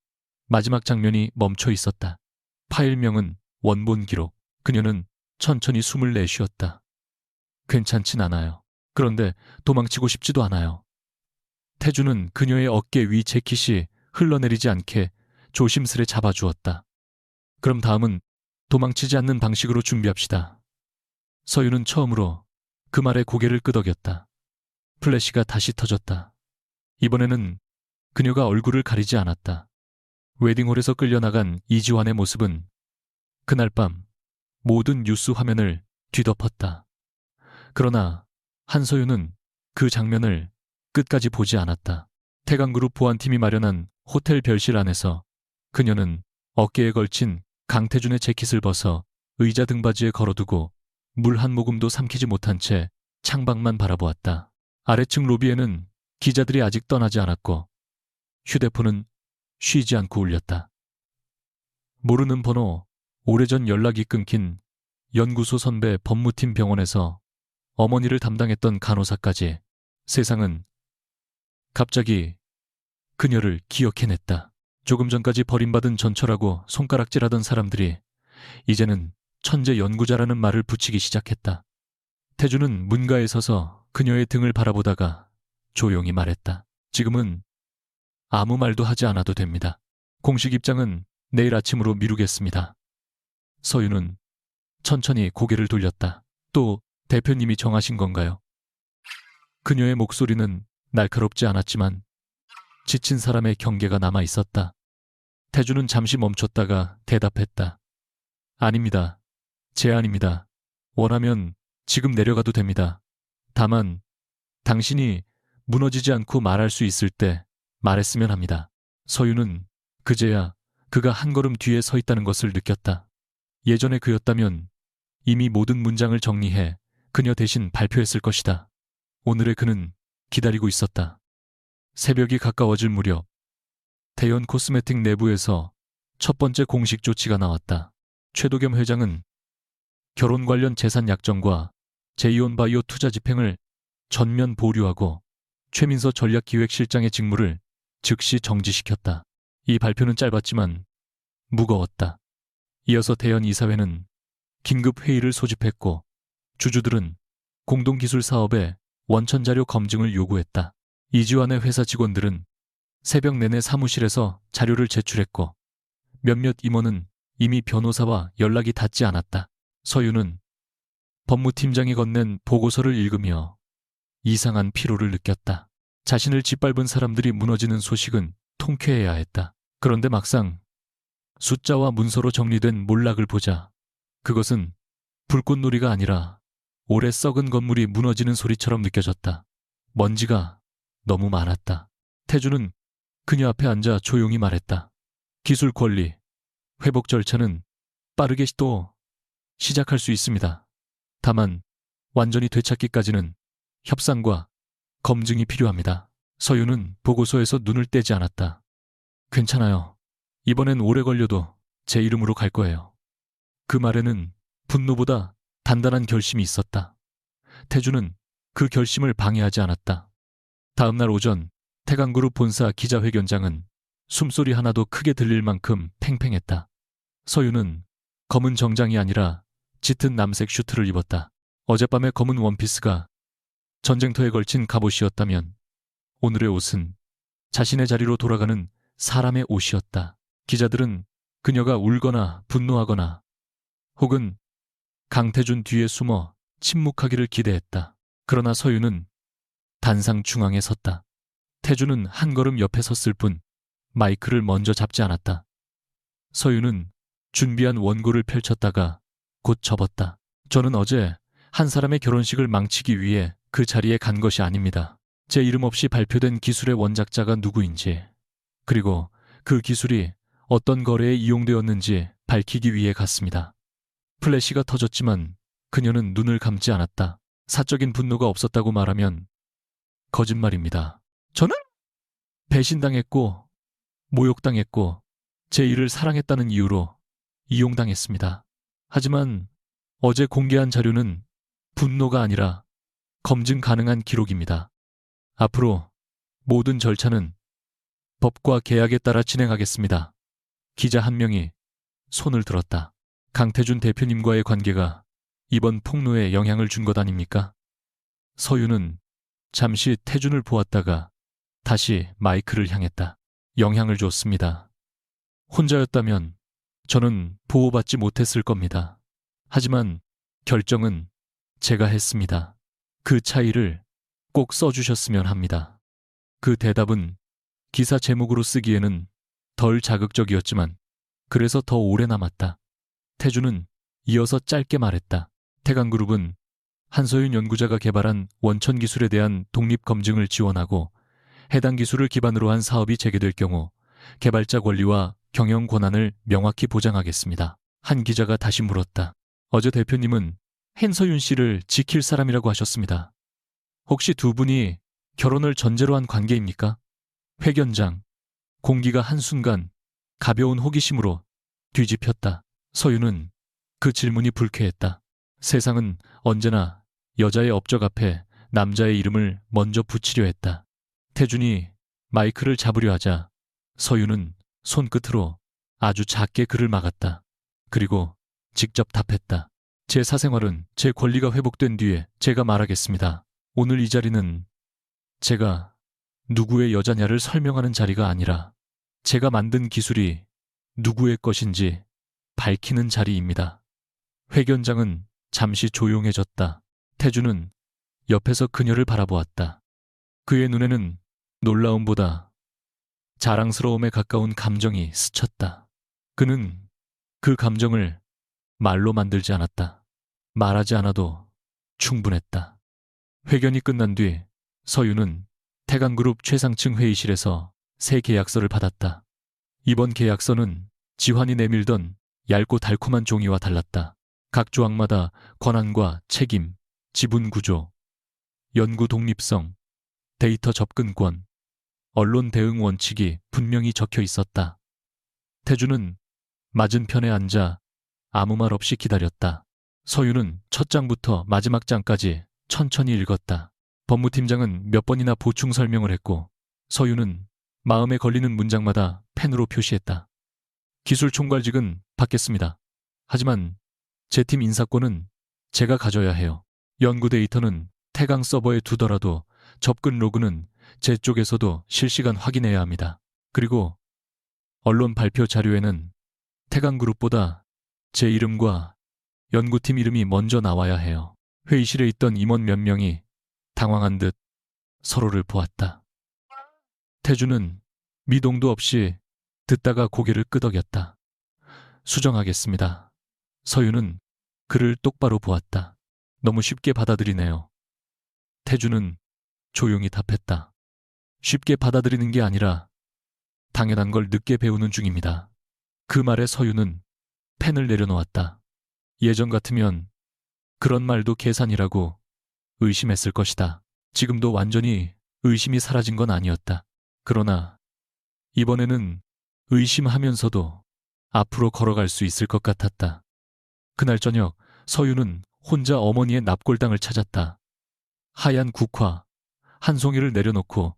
마지막 장면이 멈춰 있었다. 파일명은 원본 기록. 그녀는 천천히 숨을 내쉬었다. 괜찮진 않아요. 그런데 도망치고 싶지도 않아요. 태주는 그녀의 어깨 위 재킷이 흘러내리지 않게 조심스레 잡아주었다. 그럼 다음은 도망치지 않는 방식으로 준비합시다. 서유는 처음으로 그 말에 고개를 끄덕였다. 플래시가 다시 터졌다. 이번에는 그녀가 얼굴을 가리지 않았다. 웨딩홀에서 끌려나간 이지환의 모습은 그날 밤 모든 뉴스 화면을 뒤덮었다. 그러나 한서윤은 그 장면을 끝까지 보지 않았다. 태강그룹 보안팀이 마련한 호텔 별실 안에서 그녀는 어깨에 걸친 강태준의 재킷을 벗어 의자 등받이에 걸어두고 물 한 모금도 삼키지 못한 채 창밖만 바라보았다. 아래층 로비에는 기자들이 아직 떠나지 않았고 휴대폰은 쉬지 않고 울렸다. 모르는 번호, 오래전 연락이 끊긴 연구소 선배 법무팀 병원에서 어머니를 담당했던 간호사까지 세상은 갑자기 그녀를 기억해냈다. 조금 전까지 버림받은 전처라고 손가락질하던 사람들이 이제는 천재 연구자라는 말을 붙이기 시작했다. 태주는 문가에 서서 그녀의 등을 바라보다가 조용히 말했다. 지금은 아무 말도 하지 않아도 됩니다. 공식 입장은 내일 아침으로 미루겠습니다. 서유는 천천히 고개를 돌렸다. 또 대표님이 정하신 건가요? 그녀의 목소리는 날카롭지 않았지만 지친 사람의 경계가 남아 있었다. 태주는 잠시 멈췄다가 대답했다. 아닙니다. 제안입니다. 원하면 지금 내려가도 됩니다. 다만 당신이 무너지지 않고 말할 수 있을 때 말했으면 합니다. 서유는 그제야 그가 한 걸음 뒤에 서 있다는 것을 느꼈다. 예전에 그였다면 이미 모든 문장을 정리해 그녀 대신 발표했을 것이다. 오늘의 그는 기다리고 있었다. 새벽이 가까워질 무렵 대연 코스메틱 내부에서 첫 번째 공식 조치가 나왔다. 최도겸 회장은 결혼 관련 재산 약정과 제이온바이오 투자 집행을 전면 보류하고 최민서 전략기획실장의 직무를 즉시 정지시켰다. 이 발표는 짧았지만 무거웠다. 이어서 대연 이사회는 긴급 회의를 소집했고 주주들은 공동기술 사업의 원천자료 검증을 요구했다. 이주환의 회사 직원들은 새벽 내내 사무실에서 자료를 제출했고 몇몇 임원은 이미 변호사와 연락이 닿지 않았다. 서유는 법무팀장이 건넨 보고서를 읽으며 이상한 피로를 느꼈다. 자신을 짓밟은 사람들이 무너지는 소식은 통쾌해야 했다. 그런데 막상 숫자와 문서로 정리된 몰락을 보자 그것은 불꽃놀이가 아니라 오래 썩은 건물이 무너지는 소리처럼 느껴졌다. 먼지가 너무 많았다. 태주는 그녀 앞에 앉아 조용히 말했다. 기술 권리, 회복 절차는 빠르게 또 시작할 수 있습니다. 다만 완전히 되찾기까지는 협상과 검증이 필요합니다. 서유는 보고서에서 눈을 떼지 않았다. 괜찮아요. 이번엔 오래 걸려도 제 이름으로 갈 거예요. 그 말에는 분노보다 단단한 결심이 있었다. 태주는 그 결심을 방해하지 않았다. 다음 날 오전 태강그룹 본사 기자회견장은 숨소리 하나도 크게 들릴 만큼 팽팽했다. 서유는 검은 정장이 아니라 짙은 남색 슈트를 입었다. 어젯밤의 검은 원피스가 전쟁터에 걸친 갑옷이었다면 오늘의 옷은 자신의 자리로 돌아가는 사람의 옷이었다. 기자들은 그녀가 울거나 분노하거나 혹은 강태준 뒤에 숨어 침묵하기를 기대했다. 그러나 서유는 단상 중앙에 섰다. 태준은 한 걸음 옆에 섰을 뿐 마이크를 먼저 잡지 않았다. 서유는 준비한 원고를 펼쳤다가 곧 접었다. 저는 어제 한 사람의 결혼식을 망치기 위해 그 자리에 간 것이 아닙니다. 제 이름 없이 발표된 기술의 원작자가 누구인지, 그리고 그 기술이 어떤 거래에 이용되었는지 밝히기 위해 갔습니다. 플래시가 터졌지만 그녀는 눈을 감지 않았다. 사적인 분노가 없었다고 말하면 거짓말입니다. 저는 배신당했고 모욕당했고 제 일을 사랑했다는 이유로 이용당했습니다. 하지만 어제 공개한 자료는 분노가 아니라 검증 가능한 기록입니다. 앞으로 모든 절차는 법과 계약에 따라 진행하겠습니다. 기자 한 명이 손을 들었다. 강태준 대표님과의 관계가 이번 폭로에 영향을 준 것 아닙니까? 서유는 잠시 태준을 보았다가 다시 마이크를 향했다. 영향을 줬습니다. 혼자였다면 저는 보호받지 못했을 겁니다. 하지만 결정은 제가 했습니다. 그 차이를 꼭 써주셨으면 합니다. 그 대답은 기사 제목으로 쓰기에는 덜 자극적이었지만 그래서 더 오래 남았다. 태주는 이어서 짧게 말했다. 태강그룹은 한서윤 연구자가 개발한 원천 기술에 대한 독립 검증을 지원하고 해당 기술을 기반으로 한 사업이 재개될 경우 개발자 권리와 경영 권한을 명확히 보장하겠습니다. 한 기자가 다시 물었다. 어제 대표님은 한서윤 씨를 지킬 사람이라고 하셨습니다. 혹시 두 분이 결혼을 전제로 한 관계입니까? 회견장, 공기가 한순간 가벼운 호기심으로 뒤집혔다. 서윤은 그 질문이 불쾌했다. 세상은 언제나 여자의 업적 앞에 남자의 이름을 먼저 붙이려 했다. 태준이 마이크를 잡으려 하자 서윤은 손끝으로 아주 작게 그를 막았다. 그리고 직접 답했다. 제 사생활은 제 권리가 회복된 뒤에 제가 말하겠습니다. 오늘 이 자리는 제가 누구의 여자냐를 설명하는 자리가 아니라 제가 만든 기술이 누구의 것인지 밝히는 자리입니다. 회견장은 잠시 조용해졌다. 태주는 옆에서 그녀를 바라보았다. 그의 눈에는 놀라움보다 자랑스러움에 가까운 감정이 스쳤다. 그는 그 감정을 말로 만들지 않았다. 말하지 않아도 충분했다. 회견이 끝난 뒤 서윤은 태강그룹 최상층 회의실에서 새 계약서를 받았다. 이번 계약서는 지환이 내밀던 얇고 달콤한 종이와 달랐다. 각 조항마다 권한과 책임, 지분 구조, 연구 독립성, 데이터 접근권, 언론 대응 원칙이 분명히 적혀 있었다. 태주는 맞은편에 앉아 아무 말 없이 기다렸다. 서윤은 첫 장부터 마지막 장까지 천천히 읽었다. 법무팀장은 몇 번이나 보충 설명을 했고 서윤은 마음에 걸리는 문장마다 펜으로 표시했다. 기술총괄직은 받겠습니다. 하지만 제 팀 인사권은 제가 가져야 해요. 연구 데이터는 태강 서버에 두더라도 접근 로그는 제 쪽에서도 실시간 확인해야 합니다. 그리고 언론 발표 자료에는 태강그룹보다 제 이름과 연구팀 이름이 먼저 나와야 해요. 회의실에 있던 임원 몇 명이 당황한 듯 서로를 보았다. 태주는 미동도 없이 듣다가 고개를 끄덕였다. 수정하겠습니다. 서윤은 그를 똑바로 보았다. 너무 쉽게 받아들이네요. 태주는 조용히 답했다. 쉽게 받아들이는 게 아니라 당연한 걸 늦게 배우는 중입니다. 그 말에 서윤은 펜을 내려놓았다. 예전 같으면 그런 말도 계산이라고 의심했을 것이다. 지금도 완전히 의심이 사라진 건 아니었다. 그러나 이번에는 의심하면서도 앞으로 걸어갈 수 있을 것 같았다. 그날 저녁 서윤은 혼자 어머니의 납골당을 찾았다. 하얀 국화 한 송이를 내려놓고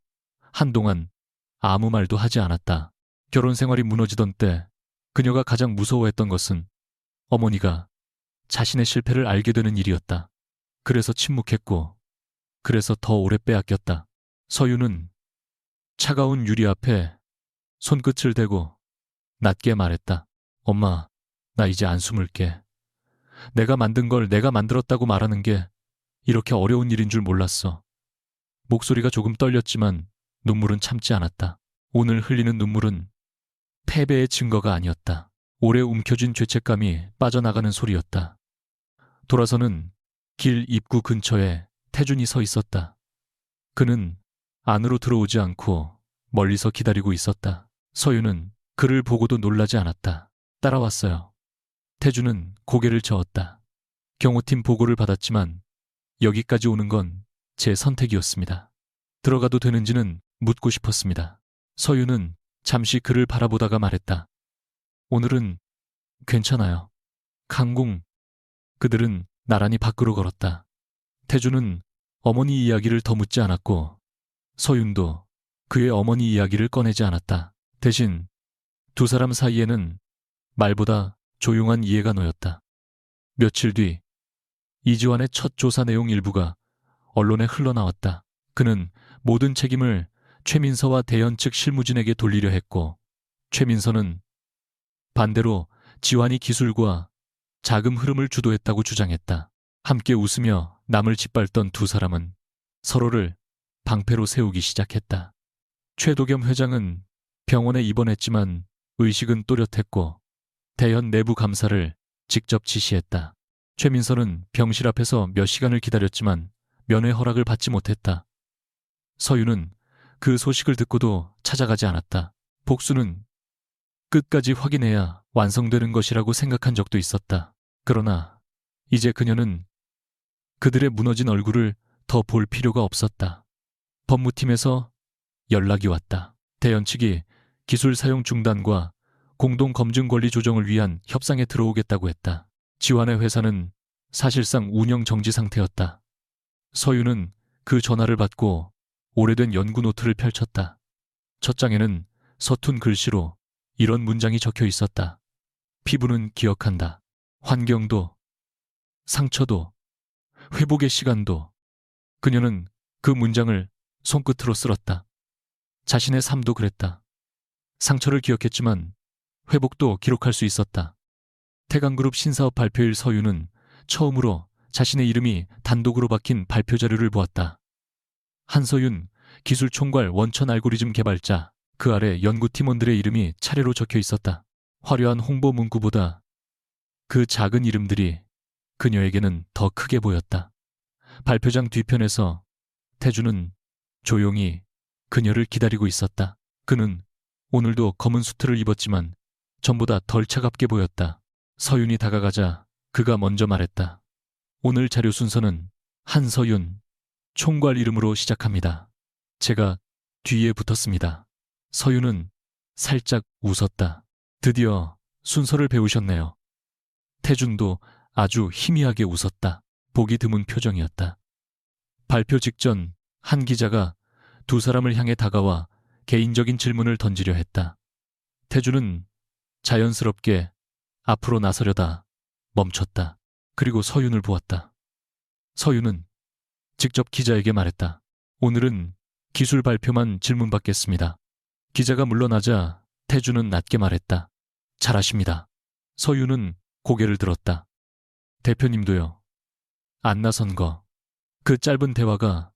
한동안 아무 말도 하지 않았다. 결혼 생활이 무너지던 때 그녀가 가장 무서워했던 것은 어머니가 자신의 실패를 알게 되는 일이었다. 그래서 침묵했고 그래서 더 오래 빼앗겼다. 서윤은 차가운 유리 앞에 손끝을 대고 낮게 말했다. 엄마, 나 이제 안 숨을게. 내가 만든 걸 내가 만들었다고 말하는 게 이렇게 어려운 일인 줄 몰랐어. 목소리가 조금 떨렸지만 눈물은 참지 않았다. 오늘 흘리는 눈물은 패배의 증거가 아니었다. 오래 움켜쥔 죄책감이 빠져나가는 소리였다. 돌아서는 길 입구 근처에 태준이 서 있었다. 그는 안으로 들어오지 않고 멀리서 기다리고 있었다. 서윤은 그를 보고도 놀라지 않았다. 따라왔어요. 태준은 고개를 저었다. 경호팀 보고를 받았지만 여기까지 오는 건 제 선택이었습니다. 들어가도 되는지는 묻고 싶었습니다. 서윤은 잠시 그를 바라보다가 말했다. 오늘은 괜찮아요. 강공, 그들은 나란히 밖으로 걸었다. 태주는 어머니 이야기를 더 묻지 않았고 서윤도 그의 어머니 이야기를 꺼내지 않았다. 대신 두 사람 사이에는 말보다 조용한 이해가 놓였다. 며칠 뒤 이지환의 첫 조사 내용 일부가 언론에 흘러나왔다. 그는 모든 책임을 최민서와 대현 측 실무진에게 돌리려 했고 최민서는 반대로 지환이 기술과 자금 흐름을 주도했다고 주장했다. 함께 웃으며 남을 짓밟던 두 사람은 서로를 방패로 세우기 시작했다. 최도겸 회장은 병원에 입원했지만 의식은 또렷했고 대현 내부 감사를 직접 지시했다. 최민서는 병실 앞에서 몇 시간을 기다렸지만 면회 허락을 받지 못했다. 서윤은 그 소식을 듣고도 찾아가지 않았다. 복수는 끝까지 확인해야 완성되는 것이라고 생각한 적도 있었다. 그러나 이제 그녀는 그들의 무너진 얼굴을 더 볼 필요가 없었다. 법무팀에서 연락이 왔다. 대현 측이 기술 사용 중단과 공동 검증 권리 조정을 위한 협상에 들어오겠다고 했다. 지환의 회사는 사실상 운영 정지 상태였다. 서윤은 그 전화를 받고 오래된 연구 노트를 펼쳤다. 첫 장에는 서툰 글씨로 이런 문장이 적혀 있었다. 피부는 기억한다. 환경도, 상처도, 회복의 시간도. 그녀는 그 문장을 손끝으로 쓸었다. 자신의 삶도 그랬다. 상처를 기억했지만 회복도 기록할 수 있었다. 태강그룹 신사업 발표일 서윤은 처음으로 자신의 이름이 단독으로 박힌 발표 자료를 보았다. 한서윤, 기술총괄 원천 알고리즘 개발자. 그 아래 연구팀원들의 이름이 차례로 적혀 있었다. 화려한 홍보 문구보다 그 작은 이름들이 그녀에게는 더 크게 보였다. 발표장 뒤편에서 태주는 조용히 그녀를 기다리고 있었다. 그는 오늘도 검은 수트를 입었지만 전보다 덜 차갑게 보였다. 서윤이 다가가자 그가 먼저 말했다. 오늘 자료 순서는 한서윤, 총괄 이름으로 시작합니다. 제가 뒤에 붙었습니다. 서윤은 살짝 웃었다. 드디어 순서를 배우셨네요. 태준도 아주 희미하게 웃었다. 보기 드문 표정이었다. 발표 직전 한 기자가 두 사람을 향해 다가와 개인적인 질문을 던지려 했다. 태준은 자연스럽게 앞으로 나서려다 멈췄다. 그리고 서윤을 보았다. 서윤은 직접 기자에게 말했다. 오늘은 기술 발표만 질문받겠습니다. 기자가 물러나자 태준은 낮게 말했다. 잘하십니다. 서윤은 고개를 들었다. 대표님도요. 안 나선 거. 그 짧은 대화가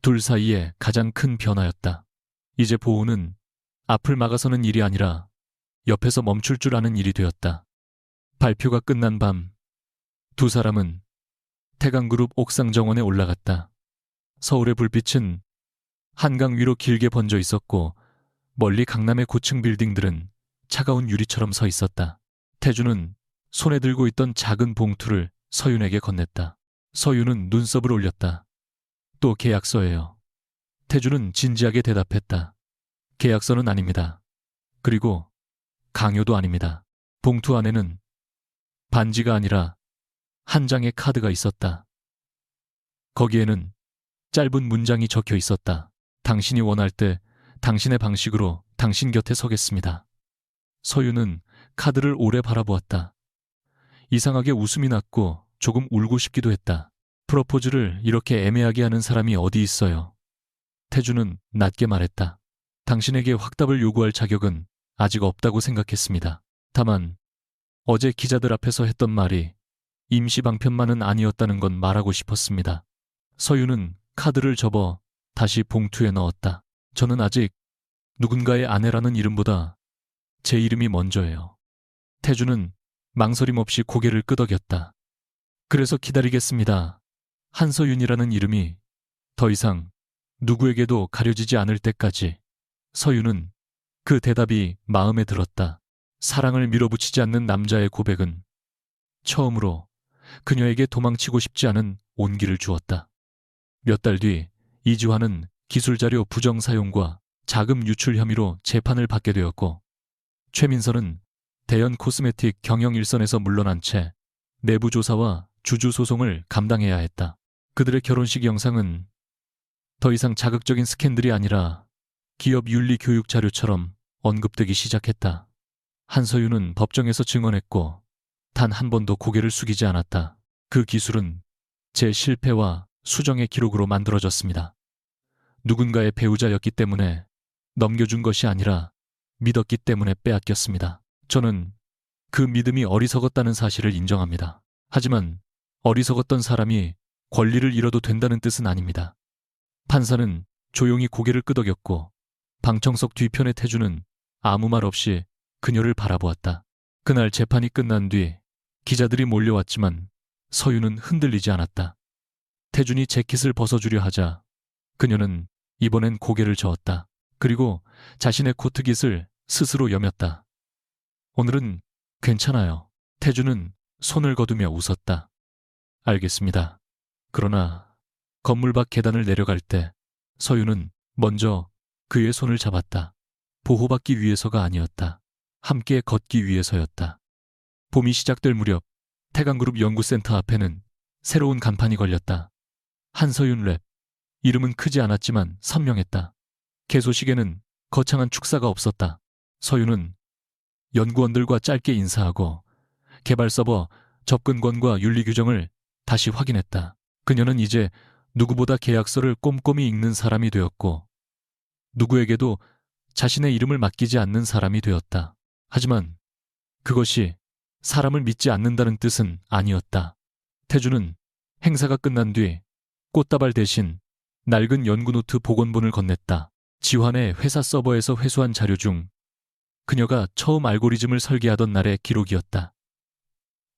둘 사이에 가장 큰 변화였다. 이제 보호는 앞을 막아서는 일이 아니라 옆에서 멈출 줄 아는 일이 되었다. 발표가 끝난 밤, 두 사람은 태강그룹 옥상 정원에 올라갔다. 서울의 불빛은 한강 위로 길게 번져 있었고 멀리 강남의 고층 빌딩들은 차가운 유리처럼 서 있었다. 태주는 손에 들고 있던 작은 봉투를 서윤에게 건넸다. 서윤은 눈썹을 올렸다. 또 계약서예요. 태주는 진지하게 대답했다. 계약서는 아닙니다. 그리고 강요도 아닙니다. 봉투 안에는 반지가 아니라 한 장의 카드가 있었다. 거기에는 짧은 문장이 적혀 있었다. 당신이 원할 때 당신의 방식으로 당신 곁에 서겠습니다. 서윤은 카드를 오래 바라보았다. 이상하게 웃음이 났고 조금 울고 싶기도 했다. 프로포즈를 이렇게 애매하게 하는 사람이 어디 있어요? 태주는 낮게 말했다. 당신에게 확답을 요구할 자격은 아직 없다고 생각했습니다. 다만 어제 기자들 앞에서 했던 말이 임시 방편만은 아니었다는 건 말하고 싶었습니다. 서윤은 카드를 접어 다시 봉투에 넣었다. 저는 아직 누군가의 아내라는 이름보다 제 이름이 먼저예요. 태주는 망설임 없이 고개를 끄덕였다. 그래서 기다리겠습니다. 한서윤이라는 이름이 더 이상 누구에게도 가려지지 않을 때까지. 서윤은 그 대답이 마음에 들었다. 사랑을 밀어붙이지 않는 남자의 고백은 처음으로 그녀에게 도망치고 싶지 않은 온기를 주었다. 몇 달 뒤 이지환은 기술자료 부정 사용과 자금 유출 혐의로 재판을 받게 되었고 최민선은 대연 코스메틱 경영 일선에서 물러난 채 내부 조사와 주주 소송을 감당해야 했다. 그들의 결혼식 영상은 더 이상 자극적인 스캔들이 아니라 기업 윤리 교육 자료처럼 언급되기 시작했다. 한서윤은 법정에서 증언했고 단 한 번도 고개를 숙이지 않았다. 그 기술은 제 실패와 수정의 기록으로 만들어졌습니다. 누군가의 배우자였기 때문에 넘겨준 것이 아니라 믿었기 때문에 빼앗겼습니다. 저는 그 믿음이 어리석었다는 사실을 인정합니다. 하지만 어리석었던 사람이 권리를 잃어도 된다는 뜻은 아닙니다. 판사는 조용히 고개를 끄덕였고 방청석 뒤편의 태주는 아무 말 없이 그녀를 바라보았다. 그날 재판이 끝난 뒤 기자들이 몰려왔지만 서윤은 흔들리지 않았다. 태준이 재킷을 벗어주려 하자 그녀는 이번엔 고개를 저었다. 그리고 자신의 코트깃을 스스로 여몄다. 오늘은 괜찮아요. 태준은 손을 거두며 웃었다. 알겠습니다. 그러나 건물 밖 계단을 내려갈 때 서윤은 먼저 그의 손을 잡았다. 보호받기 위해서가 아니었다. 함께 걷기 위해서였다. 봄이 시작될 무렵 태강그룹 연구센터 앞에는 새로운 간판이 걸렸다. 한서윤 랩. 이름은 크지 않았지만 선명했다. 개소식에는 거창한 축사가 없었다. 서윤은 연구원들과 짧게 인사하고 개발 서버 접근권과 윤리 규정을 다시 확인했다. 그녀는 이제 누구보다 계약서를 꼼꼼히 읽는 사람이 되었고 누구에게도 자신의 이름을 맡기지 않는 사람이 되었다. 하지만 그것이 사람을 믿지 않는다는 뜻은 아니었다. 태주는 행사가 끝난 뒤 꽃다발 대신 낡은 연구노트 복원본을 건넸다. 지환의 회사 서버에서 회수한 자료 중 그녀가 처음 알고리즘을 설계하던 날의 기록이었다.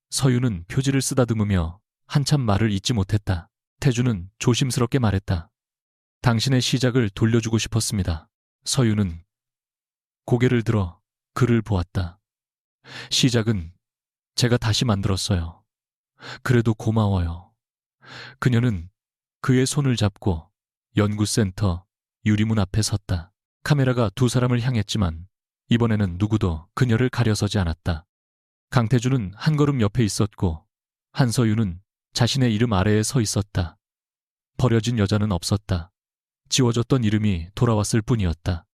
서유는 표지를 쓰다듬으며 한참 말을 잇지 못했다. 태주는 조심스럽게 말했다. 당신의 시작을 돌려주고 싶었습니다. 서유는 고개를 들어 그를 보았다. 시작은 제가 다시 만들었어요. 그래도 고마워요. 그녀는 그의 손을 잡고 연구센터 유리문 앞에 섰다. 카메라가 두 사람을 향했지만 이번에는 누구도 그녀를 가려서지 않았다. 강태주는 한 걸음 옆에 있었고 한서유는 자신의 이름 아래에 서 있었다. 버려진 여자는 없었다. 지워졌던 이름이 돌아왔을 뿐이었다.